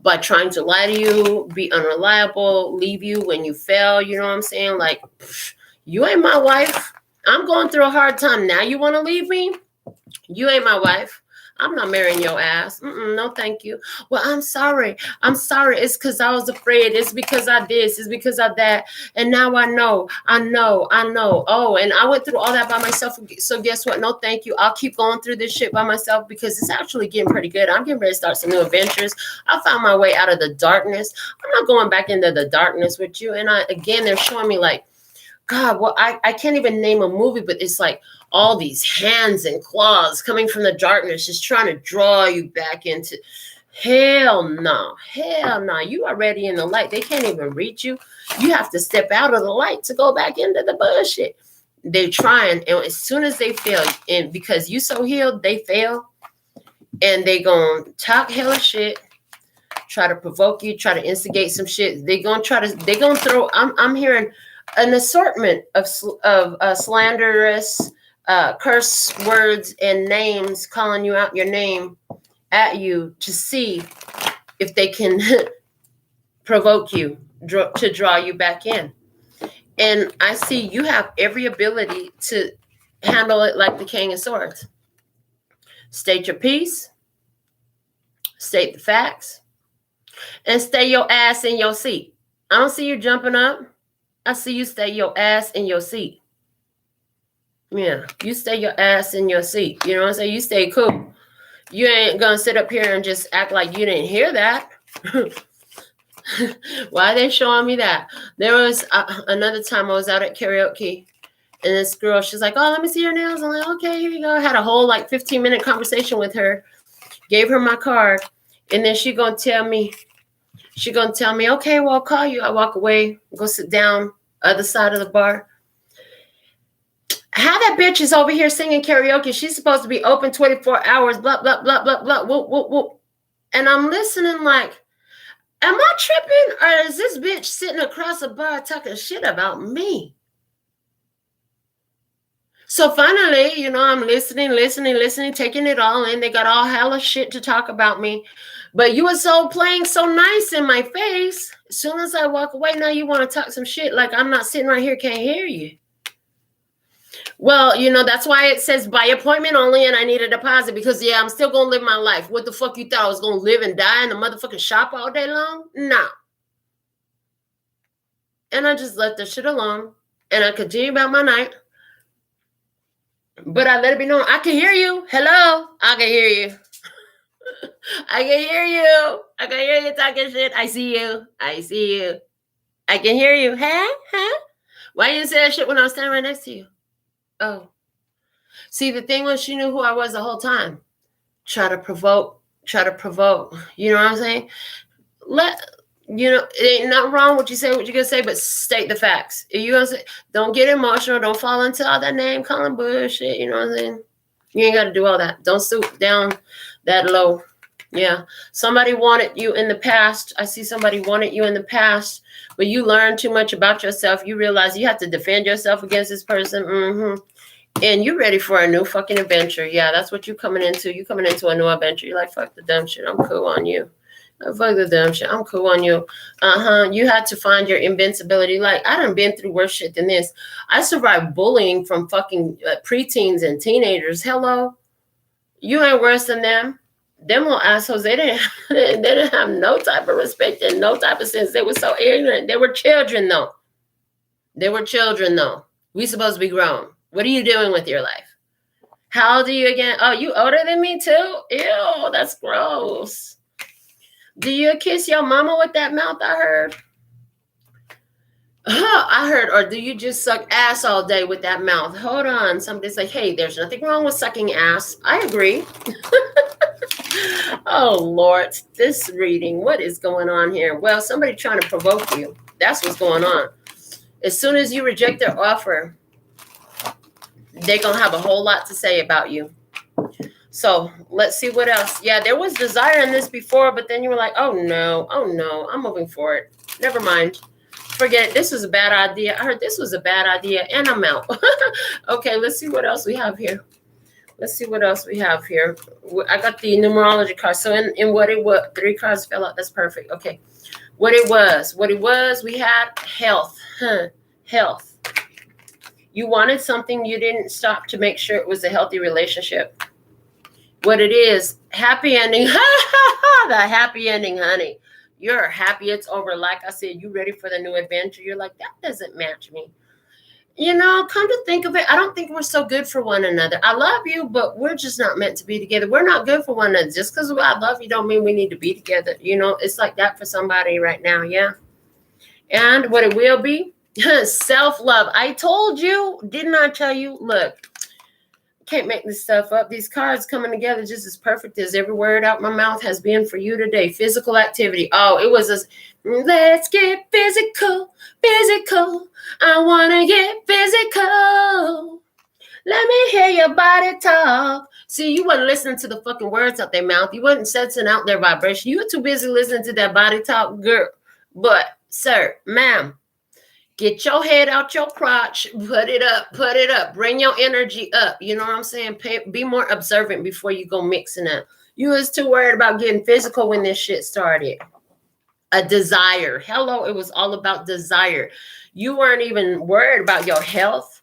[SPEAKER 1] by trying to lie to you, be unreliable, leave you when you fail, you know what I'm saying? Like, you ain't my wife. I'm going through a hard time. Now you want to leave me? You ain't my wife. I'm not marrying your ass. No, thank you. Well, I'm sorry. It's because I was afraid. It's because I this. It's because of that. And now I know. Oh, and I went through all that by myself. So guess what? No, thank you. I'll keep going through this shit by myself because it's actually getting pretty good. I'm getting ready to start some new adventures. I found my way out of the darkness. I'm not going back into the darkness with you. And they're showing me like, God, well, I can't even name a movie, but it's like all these hands and claws coming from the darkness, just trying to draw you back into. Hell no. You are already in the light. They can't even reach you. You have to step out of the light to go back into the bullshit. They're trying, and as soon as they fail, and because you so healed, they fail, and they gonna talk hella shit, try to provoke you, try to instigate some shit. They gonna throw. I'm hearing an assortment of slanderous curse words and names, calling you out your name at you to see if they can provoke you, to draw you back in. And I see you have every ability to handle it like the King of Swords. State your piece, state the facts, and stay your ass in your seat. I don't see you jumping up. I see you stay your ass in your seat. Yeah, you stay your ass in your seat. You know what I'm saying? You stay cool. You ain't going to sit up here and just act like you didn't hear that. Why are they showing me that? There was another time I was out at karaoke, and this girl, she's like, oh, let me see your nails. I'm like, okay, here you go. I had a whole 15-minute conversation with her, gave her my card, and then she gonna tell me, okay, well, I'll call you. I walk away, go sit down other side of the bar. How that bitch is over here singing karaoke. She's supposed to be open 24 hours, blah, blah, blah, blah, blah, whoop, whoop, whoop. And I'm listening like, am I tripping, or is this bitch sitting across the bar talking shit about me? So finally, I'm listening, taking it all in. They got all hella shit to talk about me. But you were playing so nice in my face. As soon as I walk away, now you want to talk some shit like I'm not sitting right here, can't hear you. Well, that's why it says by appointment only, and I need a deposit because, yeah, I'm still going to live my life. What the fuck you thought I was going to live and die in the motherfucking shop all day long? No. And I just let the shit alone, and I continue about my night. But I let it be known, I can hear you. Hello? I can hear you. I can hear you. I can hear you talking shit. I see you. I can hear you. Huh? Why didn't you say that shit when I was standing right next to you? Oh. See, the thing was, she knew who I was the whole time. Try to provoke. You know what I'm saying? It ain't nothing wrong what you say, what you're going to say, but state the facts. If you're going to say, don't get emotional. Don't fall into all that name calling bullshit. You know what I'm saying? You ain't got to do all that. Don't stoop down that low. Yeah. Somebody wanted you in the past. I see somebody wanted you in the past, but you learned too much about yourself. You realize you have to defend yourself against this person. Mm-hmm. And you're ready for a new fucking adventure. Yeah, that's what you're coming into. You're coming into a new adventure. You're like, fuck the dumb shit. I'm cool on you. Fuck the dumb shit. I'm cool on you. You had to find your invincibility. Like, I done been through worse shit than this. I survived bullying from fucking preteens and teenagers. Hello? You ain't worse than them. Them little assholes, they didn't have no type of respect and no type of sense. They were so ignorant. They were children, though. We supposed to be grown. What are you doing with your life? How old are you again? Oh, you older than me too? Ew, that's gross. Do you kiss your mama with that mouth, I heard? I heard, or do you just suck ass all day with that mouth? Hold on. Somebody's like, hey, there's nothing wrong with sucking ass. I agree. Oh, Lord. This reading, what is going on here? Well, somebody trying to provoke you. That's what's going on. As soon as you reject their offer, they're going to have a whole lot to say about you. So let's see what else. Yeah, there was desire in this before, but then you were like, oh no, I'm moving forward. Never mind. Forget it. This was a bad idea. I heard this was a bad idea, and I'm out. Okay, let's see what else we have here. Let's see what else we have here. I got the numerology card. So in what it was, 3 cards fell out. That's perfect. Okay. What it was, we had health. Health. You wanted something, you didn't stop to make sure it was a healthy relationship. What it is, happy ending. The happy ending, honey. You're happy it's over. Like I said, you ready for the new adventure. You're like, that doesn't match me. You know, come to think of it, I don't think we're so good for one another. I love you, but we're just not meant to be together. We're not good for one another. Just because I love you don't mean we need to be together. You know, it's like that for somebody right now, yeah? And what it will be, self-love. I told you, didn't I tell you? Look, can't make this stuff up. These cards coming together just as perfect as every word out my mouth has been for you today. Physical activity. Oh, it was let's get physical. I want to get physical. Let me hear your body talk. See, you wasn't listening to the fucking words out their mouth. You wasn't sensing out their vibration. You were too busy listening to that body talk, girl. But, sir, ma'am, get your head out your crotch, put it up, bring your energy up. You know what I'm saying? Be more observant before you go mixing up. You was too worried about getting physical when this shit started. A desire. Hello, it was all about desire. You weren't even worried about your health.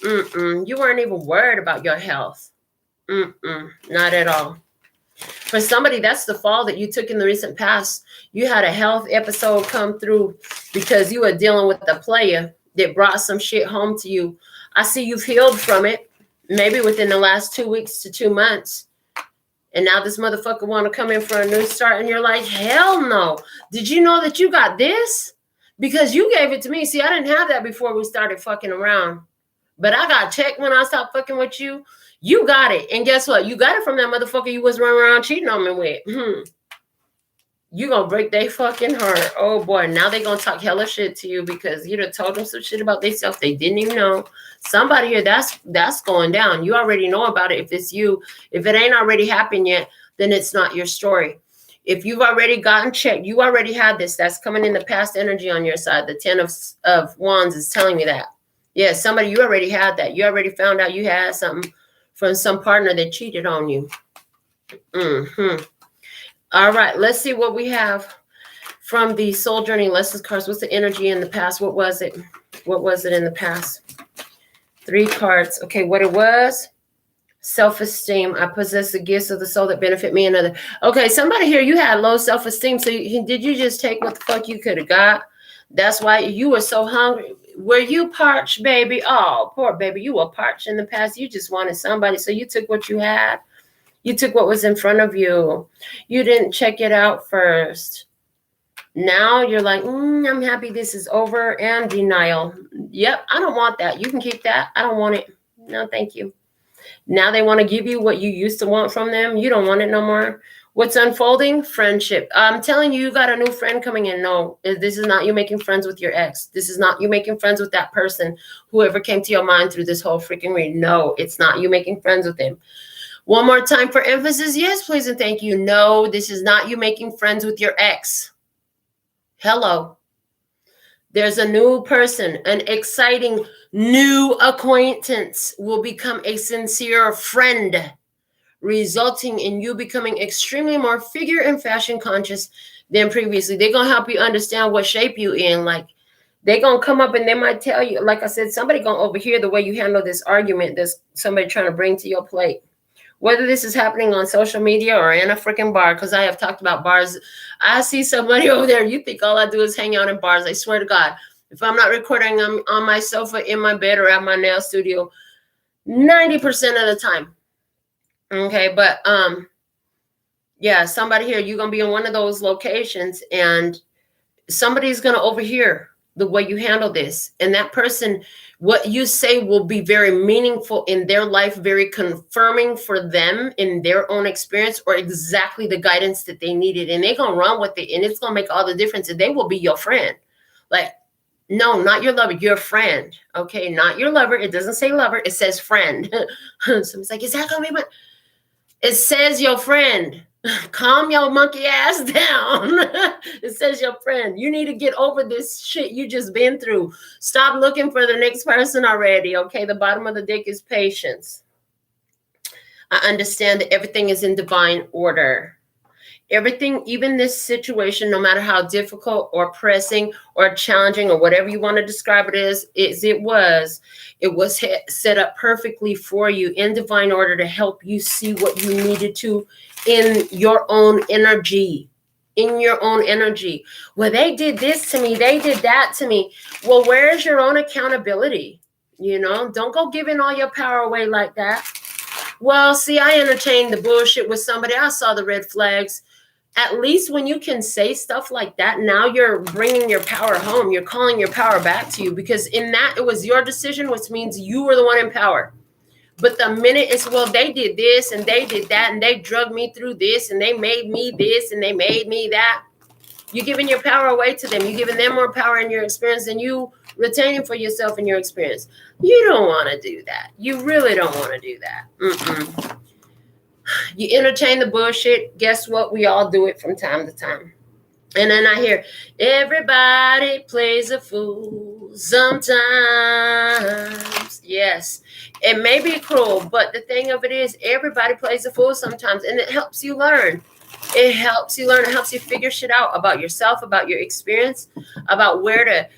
[SPEAKER 1] You weren't even worried about your health. Not at all. For somebody, that's the fall that you took in the recent past. You had a health episode come through because you were dealing with a player that brought some shit home to you. I see you've healed from it, maybe within the last 2 weeks to 2 months. And now this motherfucker want to come in for a new start, and you're like, hell no. Did you know that you got this? Because you gave it to me. See, I didn't have that before we started fucking around. But I got checked when I stopped fucking with you. You got it. And guess what? You got it from that motherfucker you was running around cheating on me with. You gonna break their fucking heart. Oh boy, now they gonna talk hella shit to you because you done told them some shit about themselves they didn't even know. Somebody here, that's going down. You already know about it if it's you. If it ain't already happened yet, then it's not your story. If you've already gotten checked, you already had this. That's coming in the past energy on your side. The 10 of Wands is telling me that. Yeah, somebody, you already had that. You already found out you had something from some partner that cheated on you. All right, let's see what we have from the Soul Journey Lessons cards. What's the energy in the past? What was it? What was it in the past? 3 cards. Okay, what it was? Self-esteem. I possess the gifts of the soul that benefit me and others. Okay, somebody here, you had low self-esteem. So did you just take what the fuck you could have got? That's why you were so hungry. Were you parched, baby? Oh, poor baby. You were parched in the past. You just wanted somebody. So you took what you had. You took what was in front of you. You didn't check it out first. Now you're like, I'm happy this is over, and denial. Yep, I don't want that. You can keep that. I don't want it. No, thank you. Now they want to give you what you used to want from them. You don't want it no more. What's unfolding? Friendship. I'm telling you, you got a new friend coming in. No, this is not you making friends with your ex. This is not you making friends with that person, whoever came to your mind through this whole freaking read. No, it's not you making friends with him. One more time for emphasis. Yes, please and thank you. No, this is not you making friends with your ex. Hello. There's a new person, an exciting new acquaintance will become a sincere friend, resulting in you becoming extremely more figure and fashion conscious than previously. They're going to help you understand what shape you in. Like, they're going to come up and they might tell you, like I said, somebody going to overhear the way you handle this argument that's somebody trying to bring to your plate. Whether this is happening on social media or in a freaking bar, because I have talked about bars. I see somebody over there. You think all I do is hang out in bars. I swear to God. If I'm not recording, I'm on my sofa, in my bed, or at my nail studio 90% of the time. Okay, but yeah, somebody here, you're going to be in one of those locations and somebody's going to overhear the way you handle this. And that person, what you say will be very meaningful in their life, very confirming for them in their own experience, or exactly the guidance that they needed. And they're going to run with it, and it's going to make all the difference. And they will be your friend. Like, no, not your lover, your friend. Okay, not your lover. It doesn't say lover. It says friend. Someone's like, is that going to be my... It says your friend. Calm your monkey ass down. It says your friend. You need to get over this shit you just been through. Stop looking for the next person already. Okay, the bottom of the deck is patience. I understand that everything is in divine order. Everything, even this situation, no matter how difficult or pressing or challenging or whatever you want to describe it as, it was set up perfectly for you in divine order to help you see what you needed to in your own energy. In your own energy. Well, they did this to me. They did that to me. Well, where's your own accountability? You know, don't go giving all your power away like that. Well, see, I entertained the bullshit with somebody. I saw the red flags. At least when you can say stuff like that, now you're bringing your power home. You're calling your power back to you, because in that, it was your decision, which means you were the one in power. But the minute it's, well, they did this and they did that and they drugged me through this and they made me this and they made me that, you're giving your power away to them. You're giving them more power in your experience than you retaining for yourself in your experience. You don't want to do that. You really don't want to do that. You entertain the bullshit. Guess what? We all do it from time to time. And then I hear, everybody plays a fool sometimes. Yes, it may be cruel, but the thing of it is, everybody plays a fool sometimes, and it helps you learn. It helps you learn. It helps you figure shit out about yourself, about your experience, about where to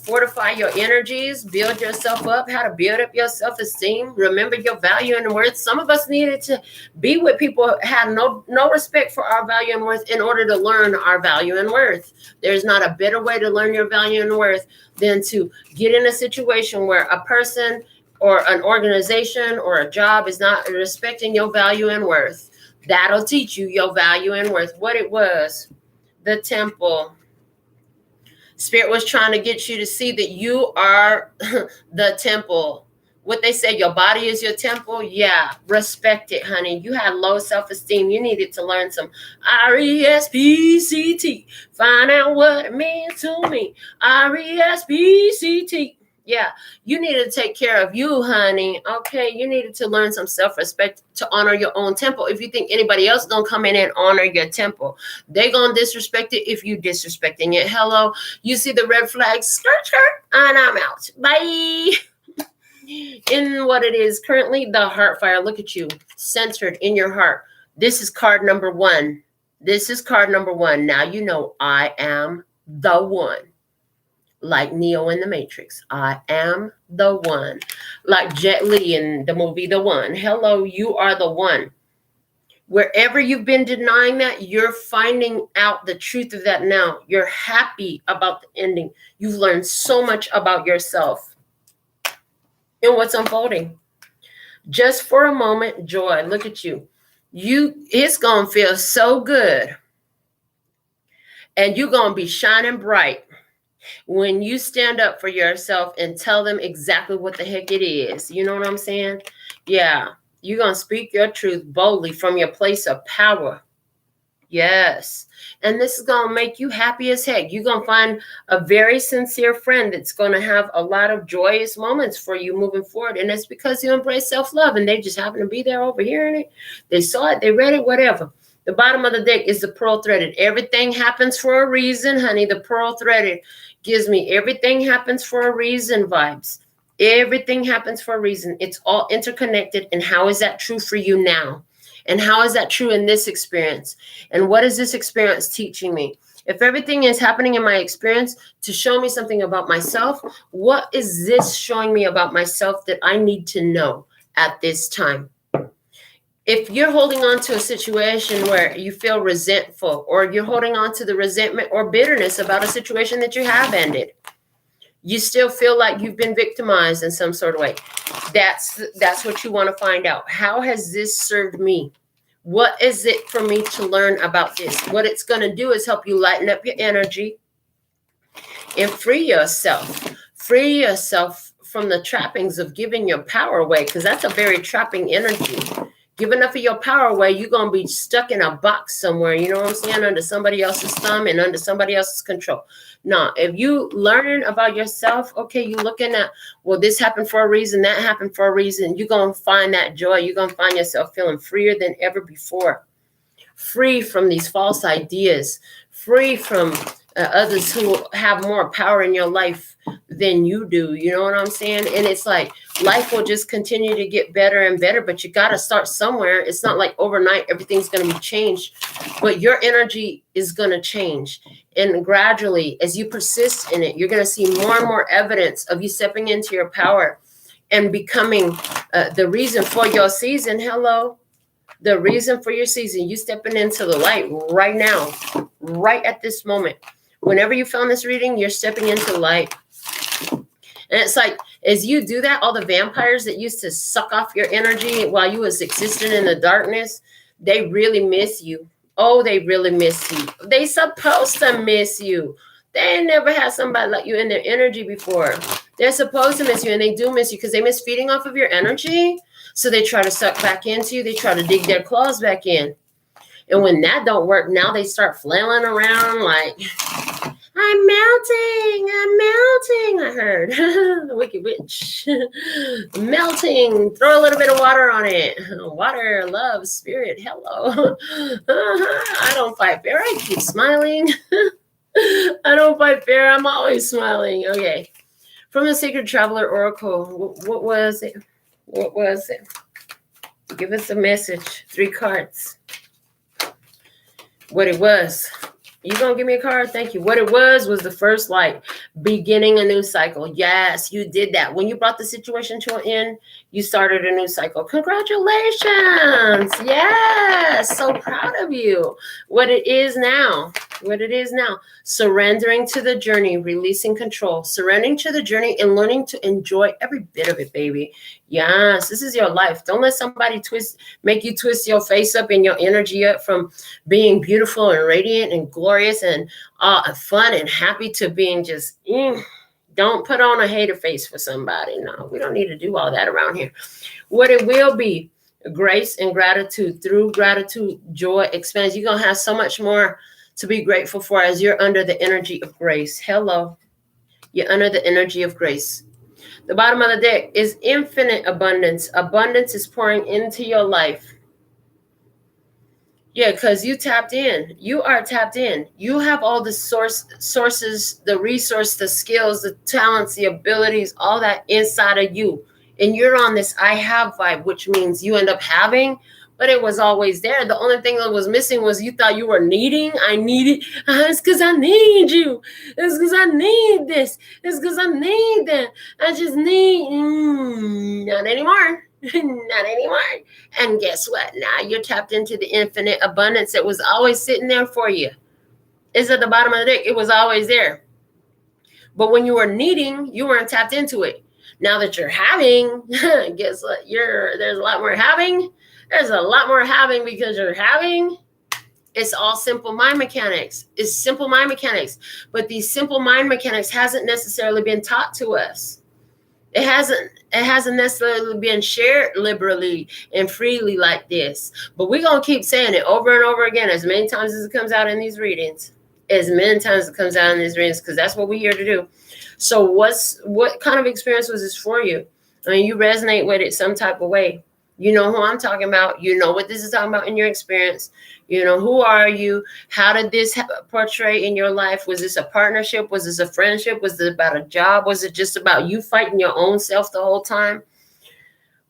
[SPEAKER 1] fortify your energies, build yourself up, how to build up your self-esteem, remember your value and worth. Some of us needed to be with people who had no respect for our value and worth in order to learn our value and worth. There's not a better way to learn your value and worth than to get in a situation where a person or an organization or a job is not respecting your value and worth. That'll teach you your value and worth. What it was, the temple. Spirit was trying to get you to see that you are the temple. What they say, your body is your temple. Yeah, respect it, honey. You had low self-esteem. You needed to learn some RESPCT. Find out what it means to me. RESPCT. Yeah, you needed to take care of you, honey. Okay, you needed to learn some self-respect to honor your own temple. If you think anybody else gonna come in and honor your temple, they gonna disrespect it if you disrespecting it. Hello, you see the red flag, skirt, and I'm out. Bye. In what it is currently, the heart fire. Look at you, centered in your heart. This is card number 1. This is card number 1. Now you know I am the one. Like Neo in the Matrix. I am the one. Like Jet Li in the movie The One. Hello, you are the one. Wherever you've been denying that, you're finding out the truth of that now. You're happy about the ending. You've learned so much about yourself and what's unfolding. Just for a moment, joy. Look at you. It's going to feel so good. And you're going to be shining bright when you stand up for yourself and tell them exactly what the heck it is. You know what I'm saying? Yeah. You're going to speak your truth boldly from your place of power. Yes. And this is going to make you happy as heck. You're going to find a very sincere friend that's going to have a lot of joyous moments for you moving forward. And it's because you embrace self-love and they just happen to be there overhearing it. They saw it. They read it, whatever. The bottom of the deck is the pearl threaded. Everything happens for a reason, honey. The pearl threaded gives me everything happens for a reason vibes. Everything happens for a reason. It's all interconnected. And how is that true for you now? And how is that true in this experience? And what is this experience teaching me? If everything is happening in my experience to show me something about myself, what is this showing me about myself that I need to know at this time? If you're holding on to a situation where you feel resentful, or you're holding on to the resentment or bitterness about a situation that you have ended, you still feel like you've been victimized in some sort of way. That's what you want to find out. How has this served me? What is it for me to learn about this? What it's going to do is help you lighten up your energy. and free yourself. Free yourself from the trappings of giving your power away, because that's a very trapping energy. Give enough of your power away, you're going to be stuck in a box somewhere, you know what I'm saying, under somebody else's thumb and under somebody else's control. No, if you learning about yourself, okay, you looking at, well, this happened for a reason, that happened for a reason, you're going to find that joy. You're going to find yourself feeling freer than ever before. Free from these false ideas, free from others who have more power in your life than you do. You know what I'm saying? And it's like life will just continue to get better and better, but you got to start somewhere. It's not like overnight everything's going to be changed, but your energy is going to change. And gradually, as you persist in it, you're going to see more and more evidence of you stepping into your power and becoming the reason for your season. Hello. The reason for your season, you stepping into the light right now, right at this moment. Whenever you found this reading, you're stepping into the light. And it's like, as you do that, all the vampires that used to suck off your energy while you was existing in the darkness, they really miss you. Oh, they really miss you. They supposed to miss you. They never had somebody like you in their energy before. They're supposed to miss you, and they do miss you because they miss feeding off of your energy. So they try to suck back into you. They try to dig their claws back in. And when that don't work, now they start flailing around like, I'm melting, I heard. The Wicked Witch. Melting, throw a little bit of water on it. Water, love, spirit, hello. I don't fight fair, I keep smiling. I don't fight fair, I'm always smiling. Okay, from the Sacred Traveler Oracle, what was it? What was it? Give us a message. 3 cards. What it was. You gonna give me a card? Thank you. What it was the first light, beginning a new cycle. Yes, you did that. When you brought the situation to an end, you started a new cycle. Congratulations. Yes, so proud of you. What it is now. Surrendering to the journey, releasing control, surrendering to the journey and learning to enjoy every bit of it, baby. Yes, this is your life. Don't let somebody make you twist your face up and your energy up from being beautiful and radiant and glorious and fun and happy to being just, don't put on a hater face for somebody. No, we don't need to do all that around here. What it will be, grace and gratitude. Through gratitude, joy expands. You're going to have so much more to be grateful for as you're under the energy of grace. Hello. You're under the energy of grace. The bottom of the deck is infinite abundance. Abundance is pouring into your life. Yeah, because you tapped in. You are tapped in. You have all the sources, the resource, the skills, the talents, the abilities, all that inside of you. And you're on this I have vibe, which means you end up having, but it was always there. The only thing that was missing was you thought you were needing. I need it. It's because I need you. It's because I need this. It's because I need that. I just need, not anymore. Not anymore. And guess what? Now you're tapped into the infinite abundance that was always sitting there for you. It's at the bottom of the deck. It was always there. But when you were needing, you weren't tapped into it. Now that you're having, guess what? There's a lot more having. There's a lot more having because you're having. It's all simple mind mechanics. It's simple mind mechanics. But these simple mind mechanics hasn't necessarily been taught to us. It hasn't necessarily been shared liberally and freely like this. But we're going to keep saying it over and over again as many times as it comes out in these readings. As many times as it comes out in these readings, because that's what we're here to do. So what kind of experience was this for you? I mean, you resonate with it some type of way. You know who I'm talking about. You know what this is talking about in your experience. You know, who are you? How did this portray in your life? Was this a partnership? Was this a friendship? Was it about a job? Was it just about you fighting your own self the whole time?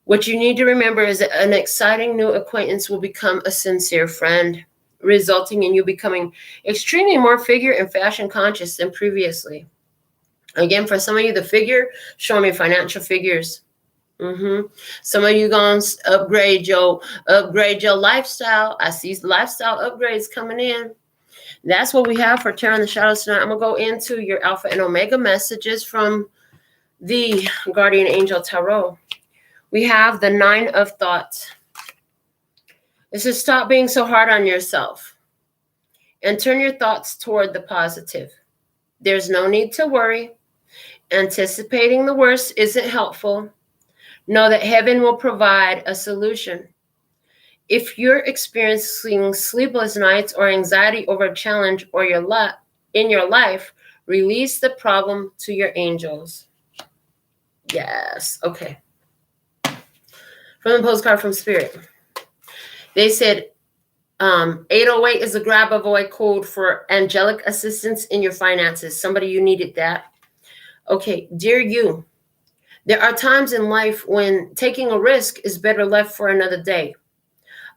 [SPEAKER 1] What you need to remember is that an exciting new acquaintance will become a sincere friend, resulting in you becoming extremely more figure and fashion conscious than previously. Again, for some of you, the figure, show me financial figures. Some of you gonna upgrade your lifestyle. I see lifestyle upgrades coming in. That's what we have for Tarot in the Shadows tonight. I'm gonna go into your Alpha and Omega messages from the Guardian Angel Tarot. We have the 9 of Thoughts. It says stop being so hard on yourself and turn your thoughts toward the positive. There's no need to worry. Anticipating the worst isn't helpful. Know that heaven will provide a solution. If you're experiencing sleepless nights or anxiety over a challenge or in your life, release the problem to your angels. Yes. Okay. From the postcard from Spirit. They said 808 is a grab avoid code for angelic assistance in your finances. Somebody, you needed that. Okay. Dear you, there are times in life when taking a risk is better left for another day.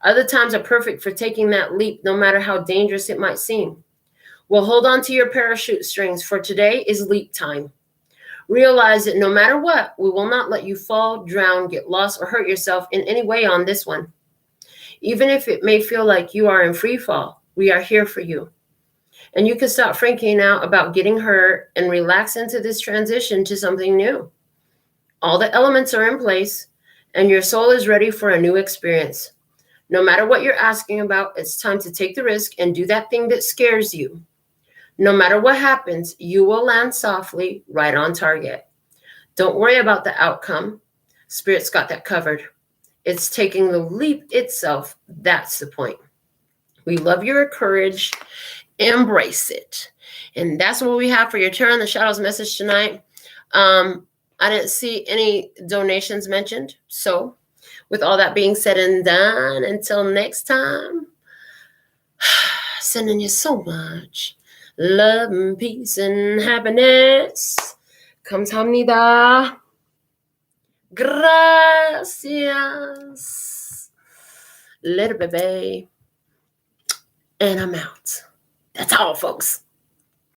[SPEAKER 1] Other times are perfect for taking that leap, no matter how dangerous it might seem. Well, hold on to your parachute strings, for today is leap time. Realize that no matter what, we will not let you fall, drown, get lost, or hurt yourself in any way on this one. Even if it may feel like you are in free fall, we are here for you. And you can stop freaking out about getting hurt and relax into this transition to something new. All the elements are in place, and your soul is ready for a new experience. No matter what you're asking about, it's time to take the risk and do that thing that scares you. No matter what happens, you will land softly, right on target. Don't worry about the outcome. Spirit's got that covered. It's taking the leap itself. That's the point. We love your courage. Embrace it. And that's what we have for your Tarot in the Shadows message tonight. I didn't see any donations mentioned. So with all that being said and done, until next time, sending you so much love and peace and happiness. Kamsahamnida. Gracias. Little baby. And I'm out. That's all, folks.